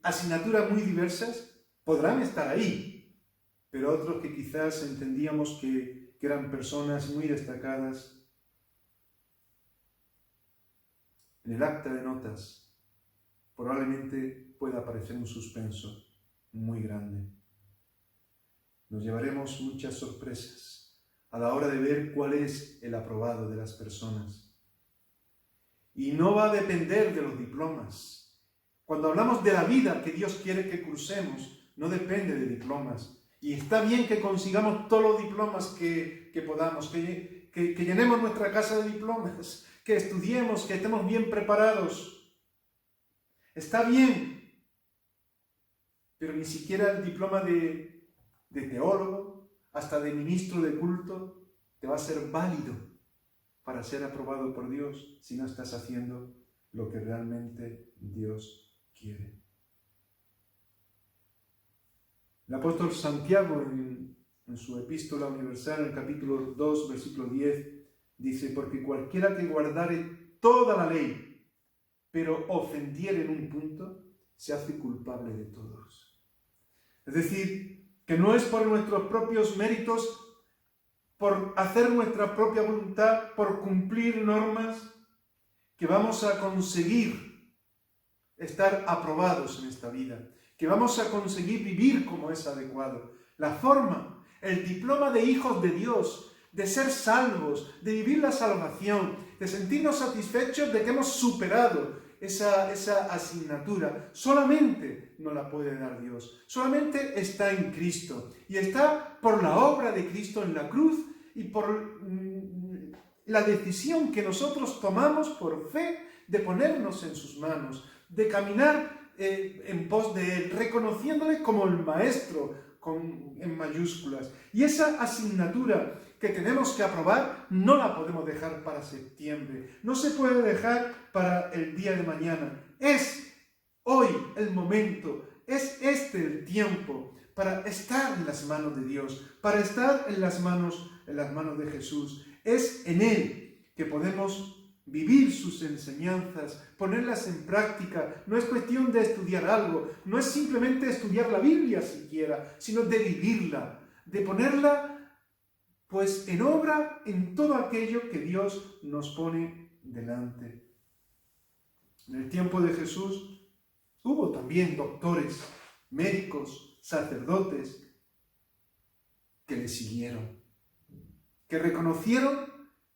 S1: asignaturas muy diversas podrán estar ahí, pero otros que quizás entendíamos que eran personas muy destacadas, en el acta de notas probablemente pueda aparecer un suspenso muy grande. Nos llevaremos muchas sorpresas a la hora de ver cuál es el aprobado de las personas. Y no va a depender de los diplomas. Cuando hablamos de la vida que Dios quiere que cursemos, no depende de diplomas. Y está bien que consigamos todos los diplomas que podamos, que llenemos nuestra casa de diplomas, que estudiemos, que estemos bien preparados. Está bien, pero ni siquiera el diploma de teólogo, hasta de ministro de culto, te va a ser válido para ser aprobado por Dios si no estás haciendo lo que realmente Dios quiere. El apóstol Santiago, en su epístola universal, en el capítulo 2, versículo 10, dice: porque cualquiera que guardare toda la ley, pero ofendiere en un punto, se hace culpable de todos. Es decir, que no es por nuestros propios méritos, por hacer nuestra propia voluntad, por cumplir normas, que vamos a conseguir estar aprobados en esta vida, que vamos a conseguir vivir como es adecuado. La forma, el diploma de hijos de Dios, de ser salvos, de vivir la salvación, de sentirnos satisfechos de que hemos superado esa asignatura, solamente nos la puede dar Dios. Solamente está en Cristo. Y está por la obra de Cristo en la cruz y por la decisión que nosotros tomamos por fe de ponernos en sus manos, de caminar en pos de Él, reconociéndole como el Maestro en mayúsculas. Y esa asignatura que tenemos que aprobar no la podemos dejar para septiembre, no se puede dejar para el día de mañana. Es hoy el momento, es este el tiempo para estar en las manos de Dios, para estar en las manos de Jesús. Es en Él que podemos vivir sus enseñanzas, ponerlas en práctica. No es cuestión de estudiar algo, no es simplemente estudiar la Biblia siquiera, sino de vivirla, de ponerla pues en obra en todo aquello que Dios nos pone delante. En el tiempo de Jesús hubo también doctores, médicos, sacerdotes que le siguieron, que reconocieron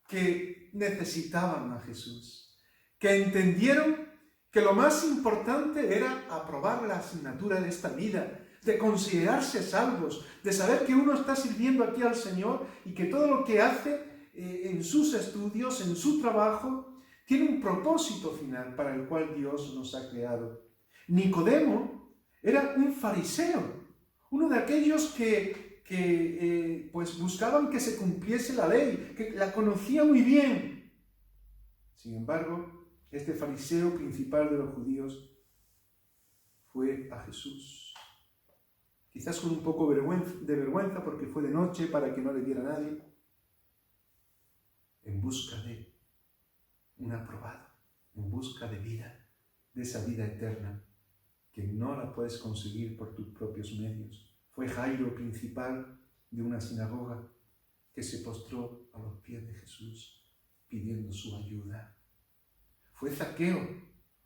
S1: que necesitaban a Jesús, que entendieron que lo más importante era aprobar la asignatura de esta vida, de considerarse salvos, de saber que uno está sirviendo aquí al Señor y que todo lo que hace en sus estudios, en su trabajo, tiene un propósito final para el cual Dios nos ha creado. Nicodemo era un fariseo, uno de aquellos que pues buscaban que se cumpliese la ley, que la conocía muy bien. Sin embargo, este fariseo principal de los judíos fue a Jesús. Quizás con un poco de vergüenza porque fue de noche para que no le viera nadie, en busca de un aprobado, en busca de vida, de esa vida eterna. que no la puedes conseguir por tus propios medios. Fue Jairo, principal de una sinagoga, que se postró a los pies de Jesús pidiendo su ayuda. Fue Zaqueo,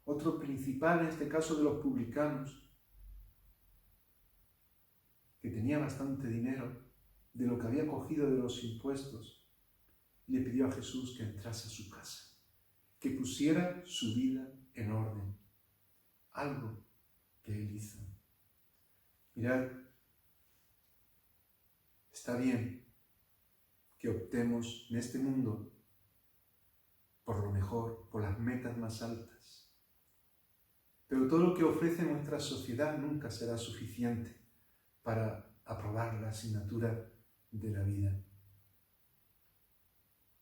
S1: otro principal, en este caso de los publicanos, que tenía bastante dinero de lo que había cogido de los impuestos, y le pidió a Jesús que entrase a su casa, que pusiera su vida en orden, algo que él hizo. Mirad, está bien que optemos en este mundo por lo mejor, por las metas más altas, pero todo lo que ofrece nuestra sociedad nunca será suficiente para aprobar la asignatura de la vida.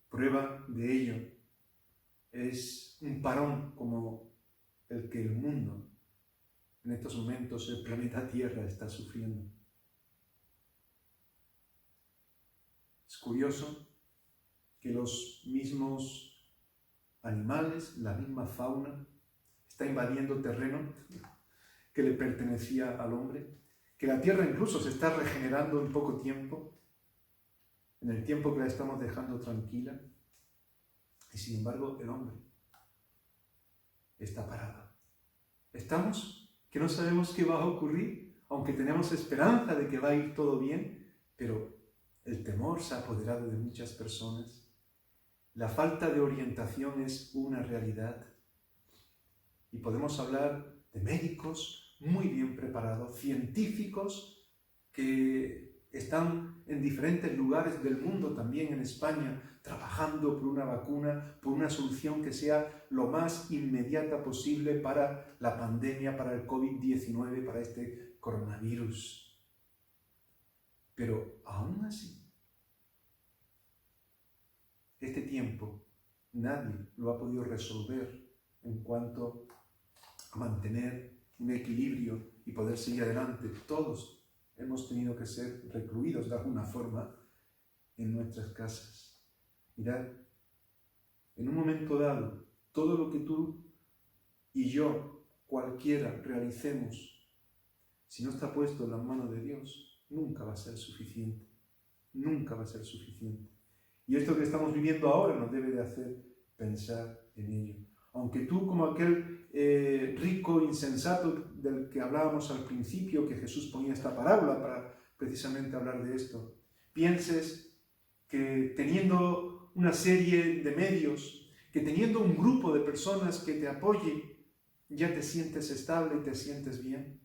S1: Prueba de ello es un parón como el que el mundo, en estos momentos el planeta Tierra, está sufriendo. Es curioso que los mismos animales, la misma fauna, está invadiendo terreno que le pertenecía al hombre, que la Tierra incluso se está regenerando en poco tiempo, en el tiempo que la estamos dejando tranquila, y sin embargo el hombre está parado. Estamos que no sabemos qué va a ocurrir, aunque tenemos esperanza de que va a ir todo bien, pero el temor se ha apoderado de muchas personas. La falta de orientación es una realidad. Y podemos hablar de médicos muy bien preparados, científicos que están en diferentes lugares del mundo, también en España, trabajando por una vacuna, por una solución que sea lo más inmediata posible para la pandemia, para el COVID-19, para este coronavirus. Pero aún así, este tiempo nadie lo ha podido resolver en cuanto a mantener un equilibrio y poder seguir adelante. Todos hemos tenido que ser recluidos de alguna forma en nuestras casas. Mirad, en un momento dado, todo lo que tú y yo, cualquiera, realicemos, si no está puesto en las manos de Dios, nunca va a ser suficiente. Nunca va a ser suficiente. Y esto que estamos viviendo ahora nos debe de hacer pensar en ello. Aunque tú, como aquel rico insensato del que hablábamos al principio, que Jesús ponía esta parábola para precisamente hablar de esto, pienses que teniendo una serie de medios, que teniendo un grupo de personas que te apoye, ya te sientes estable y te sientes bien.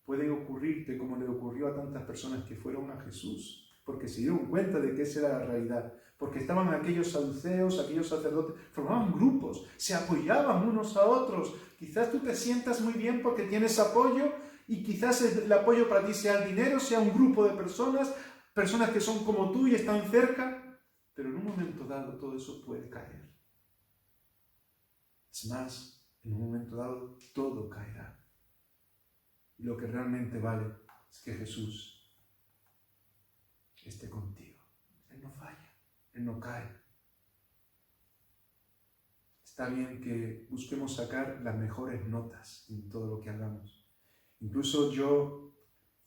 S1: Puede ocurrirte como le ocurrió a tantas personas que fueron a Jesús, porque se dieron cuenta de que esa era la realidad, porque estaban aquellos saduceos, aquellos sacerdotes, formaban grupos, se apoyaban unos a otros. Quizás tú te sientas muy bien porque tienes apoyo, y quizás el apoyo para ti sea el dinero, sea un grupo de personas que son como tú y están cerca, pero en un momento dado todo eso puede caer. Es más, en un momento dado todo caerá. Y lo que realmente vale es que Jesús esté contigo. Él no falla, Él no cae. Está bien que busquemos sacar las mejores notas en todo lo que hagamos. Incluso yo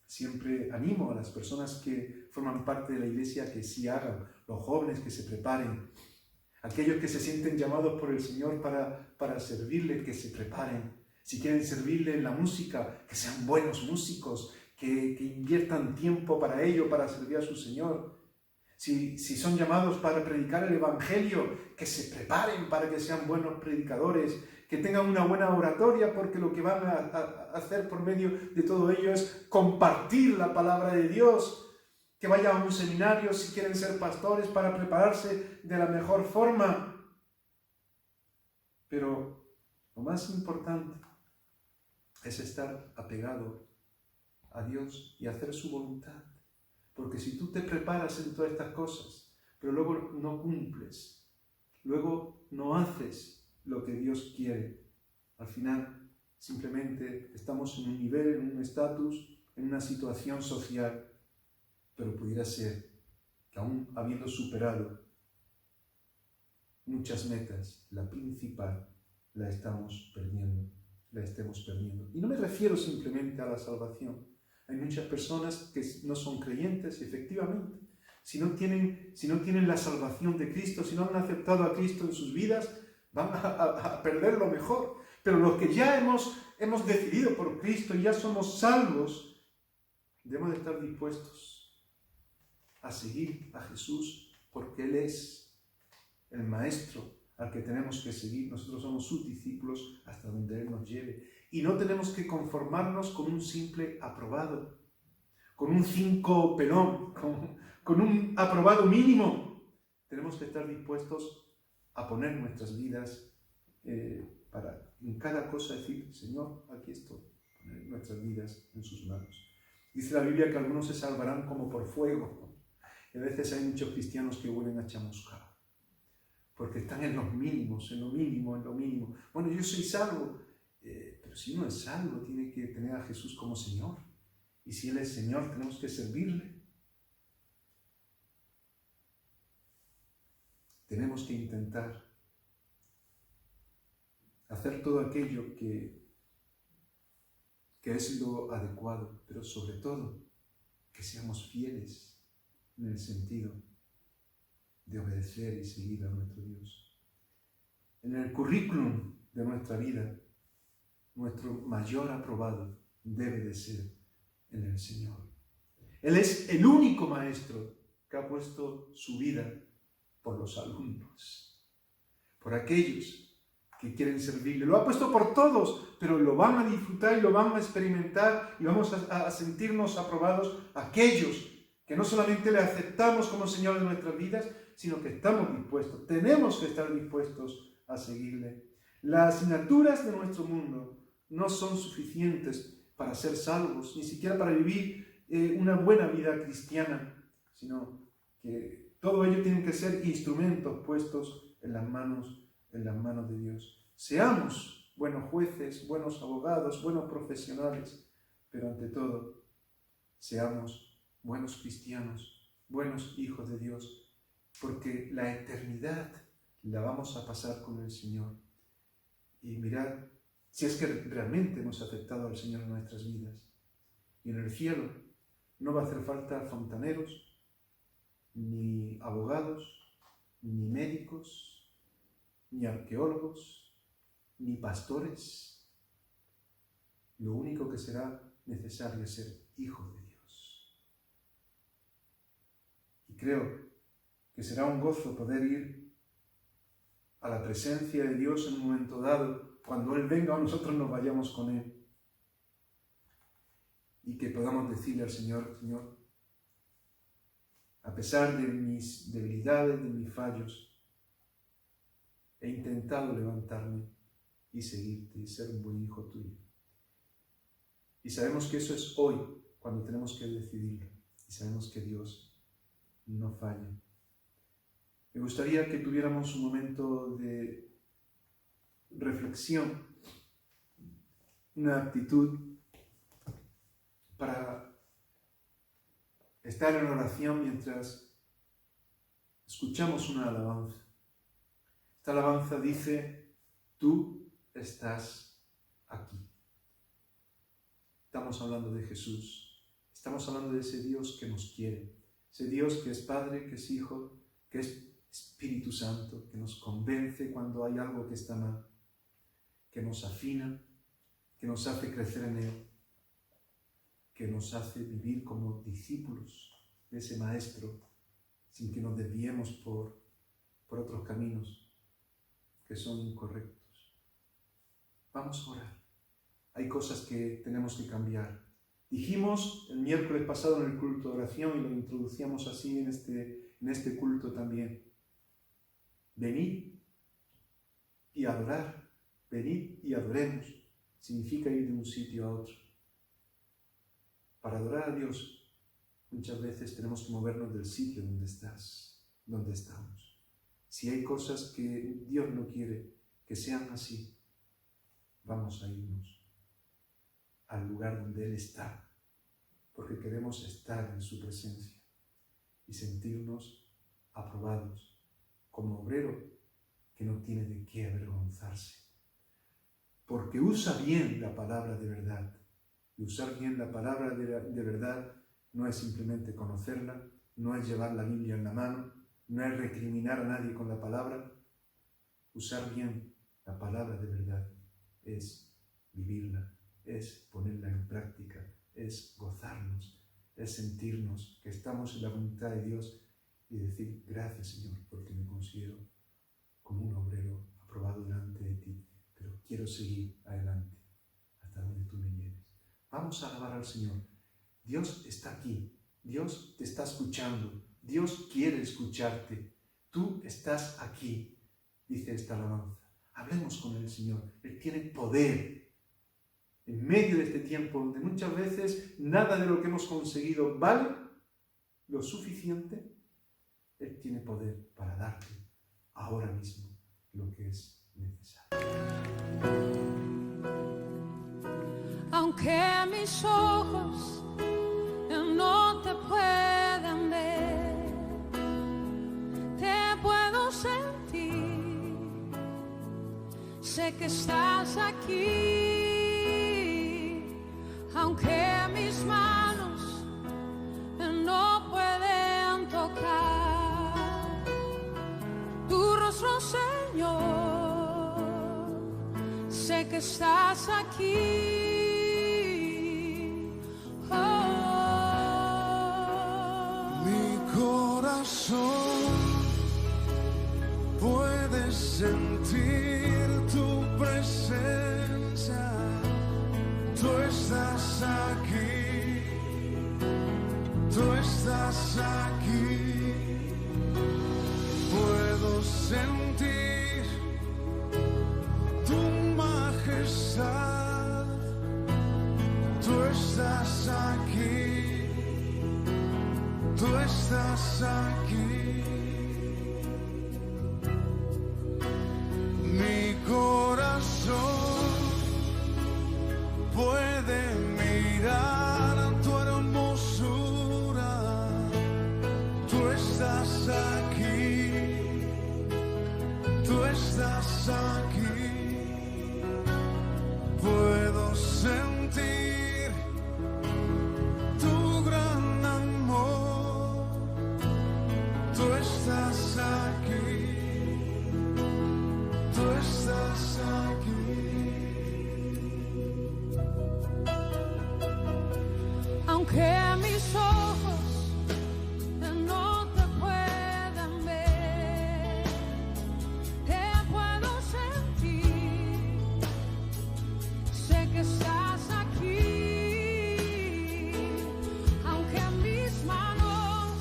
S1: siempre animo a las personas que forman parte de la iglesia que sí hagan, los jóvenes que se preparen, aquellos que se sienten llamados por el Señor para servirle, que se preparen. Si quieren servirle en la música, que sean buenos músicos, que inviertan tiempo para ello, para servir a su Señor. Si son llamados para predicar el Evangelio, que se preparen para que sean buenos predicadores, que tengan una buena oratoria, porque lo que van a hacer por medio de todo ello es compartir la palabra de Dios, que vayan a un seminario si quieren ser pastores para prepararse de la mejor forma. Pero lo más importante es estar apegado a Dios y hacer su voluntad. Porque si tú te preparas en todas estas cosas, pero luego no cumples, luego no haces lo que Dios quiere, al final simplemente estamos en un nivel, en un estatus, en una situación social, pero pudiera ser que aún habiendo superado muchas metas, la principal la estamos perdiendo. la estemos perdiendo. Y no me refiero simplemente a la salvación. Hay muchas personas que no son creyentes y efectivamente, si no tienen la salvación de Cristo, si no han aceptado a Cristo en sus vidas, van a perder lo mejor. Pero los que ya hemos decidido por Cristo y ya somos salvos, debemos de estar dispuestos a seguir a Jesús porque Él es el Maestro al que tenemos que seguir. Nosotros somos sus discípulos hasta donde Él nos lleve. Y no tenemos que conformarnos con un simple aprobado, con un 5 pelón, con un aprobado mínimo. Tenemos que estar dispuestos a poner nuestras vidas para en cada cosa decir, Señor, aquí estoy, poner nuestras vidas en sus manos. Dice la Biblia que algunos se salvarán como por fuego. Y a veces hay muchos cristianos que huelen a chamusca, porque están en los mínimos, en lo mínimo, en lo mínimo. Bueno, yo soy salvo, pero si uno es salvo tiene que tener a Jesús como Señor. Y si Él es Señor, tenemos que servirle. Tenemos que intentar hacer todo aquello que es lo adecuado, pero sobre todo que seamos fieles en el sentido de obedecer y seguir a nuestro Dios. En el currículum de nuestra vida, nuestro mayor aprobado debe de ser en el Señor. Él es el único maestro que ha puesto su vida por los alumnos, por aquellos que quieren servirle. Lo ha puesto por todos, pero lo van a disfrutar y lo van a experimentar y vamos a sentirnos aprobados aquellos que no solamente le aceptamos como Señor de nuestras vidas, sino que estamos dispuestos, tenemos que estar dispuestos a seguirle. Las asignaturas de nuestro mundo no son suficientes para ser salvos, ni siquiera para vivir una buena vida cristiana, sino que todo ello tiene que ser instrumentos puestos en las manos de Dios. Seamos buenos jueces, buenos abogados, buenos profesionales, pero ante todo, seamos buenos cristianos, buenos hijos de Dios, porque la eternidad la vamos a pasar con el Señor. Y mirad, si es que realmente hemos aceptado al Señor en nuestras vidas. Y en el cielo no va a hacer falta fontaneros, ni abogados, ni médicos, ni arqueólogos, ni pastores. Lo único que será necesario es ser hijo de Dios. Y creo que será un gozo poder ir a la presencia de Dios en un momento dado, cuando Él venga o nosotros nos vayamos con Él. Y que podamos decirle al Señor, Señor, a pesar de mis debilidades, de mis fallos, he intentado levantarme y seguirte y ser un buen hijo tuyo. Y sabemos que eso es hoy, cuando tenemos que decidirlo. Y sabemos que Dios no falla. Me gustaría que tuviéramos un momento de reflexión, una actitud para estar en oración mientras escuchamos una alabanza. Esta alabanza dice, tú estás aquí. Estamos hablando de Jesús, estamos hablando de ese Dios que nos quiere, ese Dios que es Padre, que es Hijo, que es Espíritu Santo, que nos convence cuando hay algo que está mal, que nos afina, que nos hace crecer en Él, que nos hace vivir como discípulos de ese Maestro, sin que nos desviemos por otros caminos que son incorrectos. Vamos a orar. Hay cosas que tenemos que cambiar. Dijimos el miércoles pasado en el culto de oración, y lo introducíamos así en este culto también. Venid y adorar. Venid y adoremos. Significa ir de un sitio a otro. Para adorar a Dios, muchas veces tenemos que movernos del sitio donde estamos. Si hay cosas que Dios no quiere que sean así, vamos a irnos al lugar donde Él está, porque queremos estar en su presencia y sentirnos aprobados como obrero que no tiene de qué avergonzarse. porque usa bien la palabra de verdad. Y usar bien la palabra de verdad no es simplemente conocerla, no es llevar la Biblia en la mano, no es recriminar a nadie con la palabra. Usar bien la palabra de verdad es vivirla, es ponerla en práctica, es gozarnos, es sentirnos que estamos en la voluntad de Dios y decir: gracias, Señor, porque me considero como un obrero aprobado delante de ti, pero quiero seguir adelante hasta donde tú me lleves. Vamos a alabar al Señor. Dios está aquí, Dios te está escuchando, Dios quiere escucharte. Tú estás aquí, dice esta alabanza. Hablemos con el Señor, Él tiene poder. En medio de este tiempo donde muchas veces nada de lo que hemos conseguido vale lo suficiente, Él tiene poder para darte ahora mismo lo que es necesario.
S7: Aunque mis ojos no te puedan ver, te puedo sentir, sé que estás aquí. Aunque mis manos no pueden tocar tu rostro, Señor, sé que estás aquí.
S4: Puedes sentir tu presencia, tú estás aquí, tú estás aquí. Puedo sentir tu majestad, tú estás aquí, tú estás aquí. Mi corazón puede mirar tu hermosura, tú estás aquí, tú estás aquí. Puedo sentir tu gran amor, tú estás aquí. Tú estás aquí.
S7: Aunque mis ojos no te puedan ver, te puedo sentir, sé que estás aquí. Aunque mis manos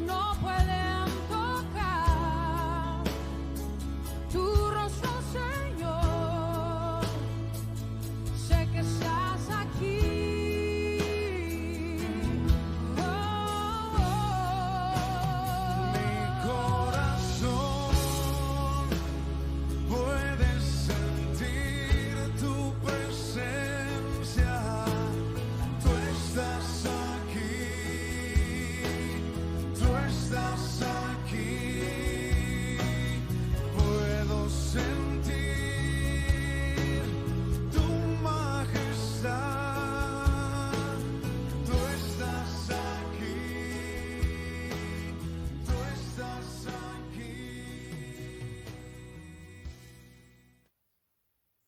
S7: no pueden tocar tu rostro, Señor, sé que estás aquí. Oh, oh,
S4: Mi corazón puede sentir tu presencia, tú estás aquí, tú estás aquí. Puedo sentir tu majestad, tú estás aquí, tú estás aquí.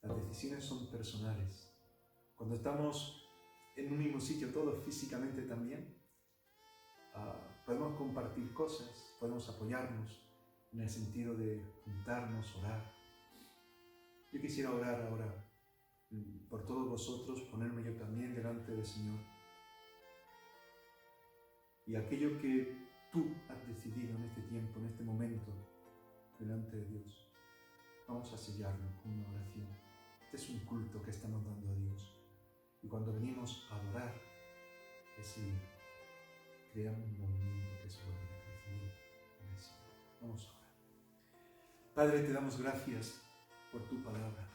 S1: Las decisiones son personales. Cuando estamos en un mismo sitio, todos físicamente también, podemos compartir cosas, podemos apoyarnos en el sentido de juntarnos, orar. Yo quisiera orar ahora por todos vosotros, ponerme yo también delante del Señor. Y aquello que tú has decidido en este tiempo, en este momento, delante de Dios, vamos a sellarlo con una oración. Este es un culto que estamos dando a Dios. Y cuando venimos a adorar, ese crea un movimiento que es bueno de recibir en el Señor. Vamos a orar. Padre, te damos gracias por tu palabra.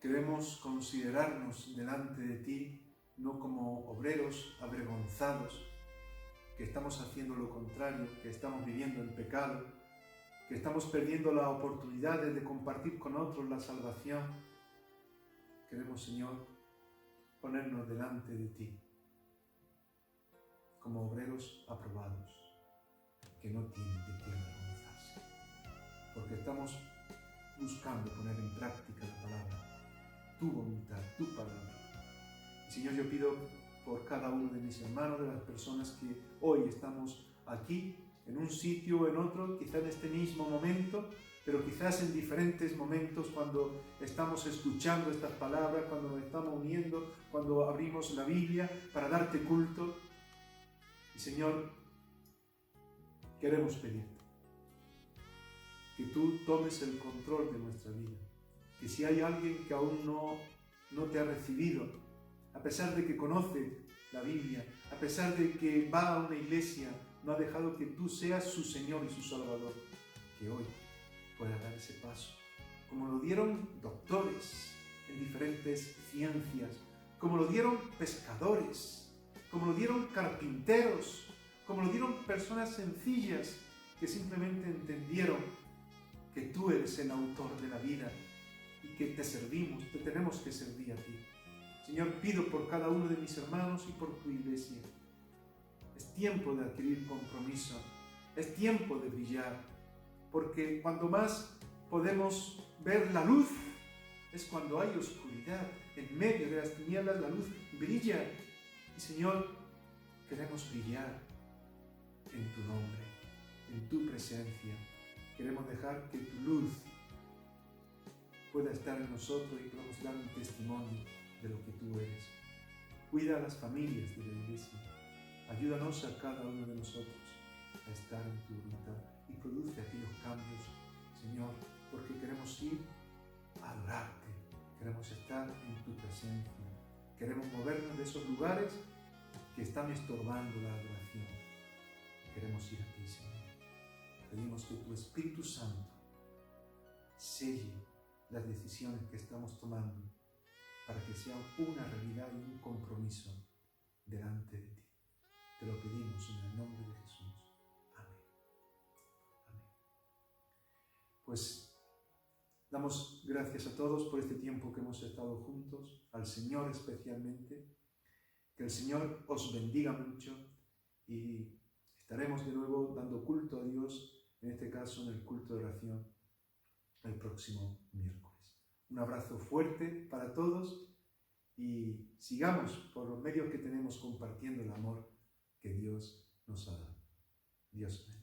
S1: Queremos considerarnos delante de ti no como obreros avergonzados, que estamos haciendo lo contrario, que estamos viviendo en pecado, que estamos perdiendo la oportunidad de compartir con otros la salvación, queremos, Señor, ponernos delante de ti como obreros aprobados, que no tienen de qué avergonzarse, porque estamos buscando poner en práctica la palabra, tu voluntad, tu palabra. Y, Señor, yo pido por cada uno de mis hermanos, de las personas que hoy estamos aquí, en un sitio o en otro, quizás en este mismo momento, pero quizás en diferentes momentos cuando estamos escuchando estas palabras, cuando nos estamos uniendo, cuando abrimos la Biblia para darte culto. Y, Señor, queremos pedirte que tú tomes el control de nuestra vida, que si hay alguien que aún no te ha recibido, a pesar de que conoce la Biblia, a pesar de que va a una iglesia, no ha dejado que tú seas su Señor y su Salvador, que hoy pueda dar ese paso, como lo dieron doctores en diferentes ciencias, como lo dieron pescadores, como lo dieron carpinteros, como lo dieron personas sencillas que simplemente entendieron que tú eres el autor de la vida y que te servimos, te tenemos que servir a ti. Señor, pido por cada uno de mis hermanos y por tu iglesia. Es tiempo de adquirir compromiso, es tiempo de brillar, porque cuando más podemos ver la luz, es cuando hay oscuridad. En medio de las tinieblas la luz brilla. Y, Señor, queremos brillar en tu nombre, en tu presencia. Queremos dejar que tu luz pueda estar en nosotros y podamos dar un testimonio de lo que tú eres. Cuida a las familias de la iglesia. Ayúdanos a cada uno de nosotros a estar en tu voluntad y produce aquellos cambios, Señor, porque queremos ir a adorarte, queremos estar en tu presencia, queremos movernos de esos lugares que están estorbando la adoración. Queremos ir a ti, Señor. Pedimos que tu Espíritu Santo selle las decisiones que estamos tomando para que sean una realidad y un compromiso delante de ti. Te lo pedimos en el nombre de Jesús. Amén. Amén. Pues damos gracias a todos por este tiempo que hemos estado juntos, al Señor especialmente. Que el Señor os bendiga mucho y estaremos de nuevo dando culto a Dios, en este caso en el culto de oración, el próximo miércoles. Un abrazo fuerte para todos y sigamos por los medios que tenemos compartiendo el amor que Dios nos ha dado. Dios bendiga.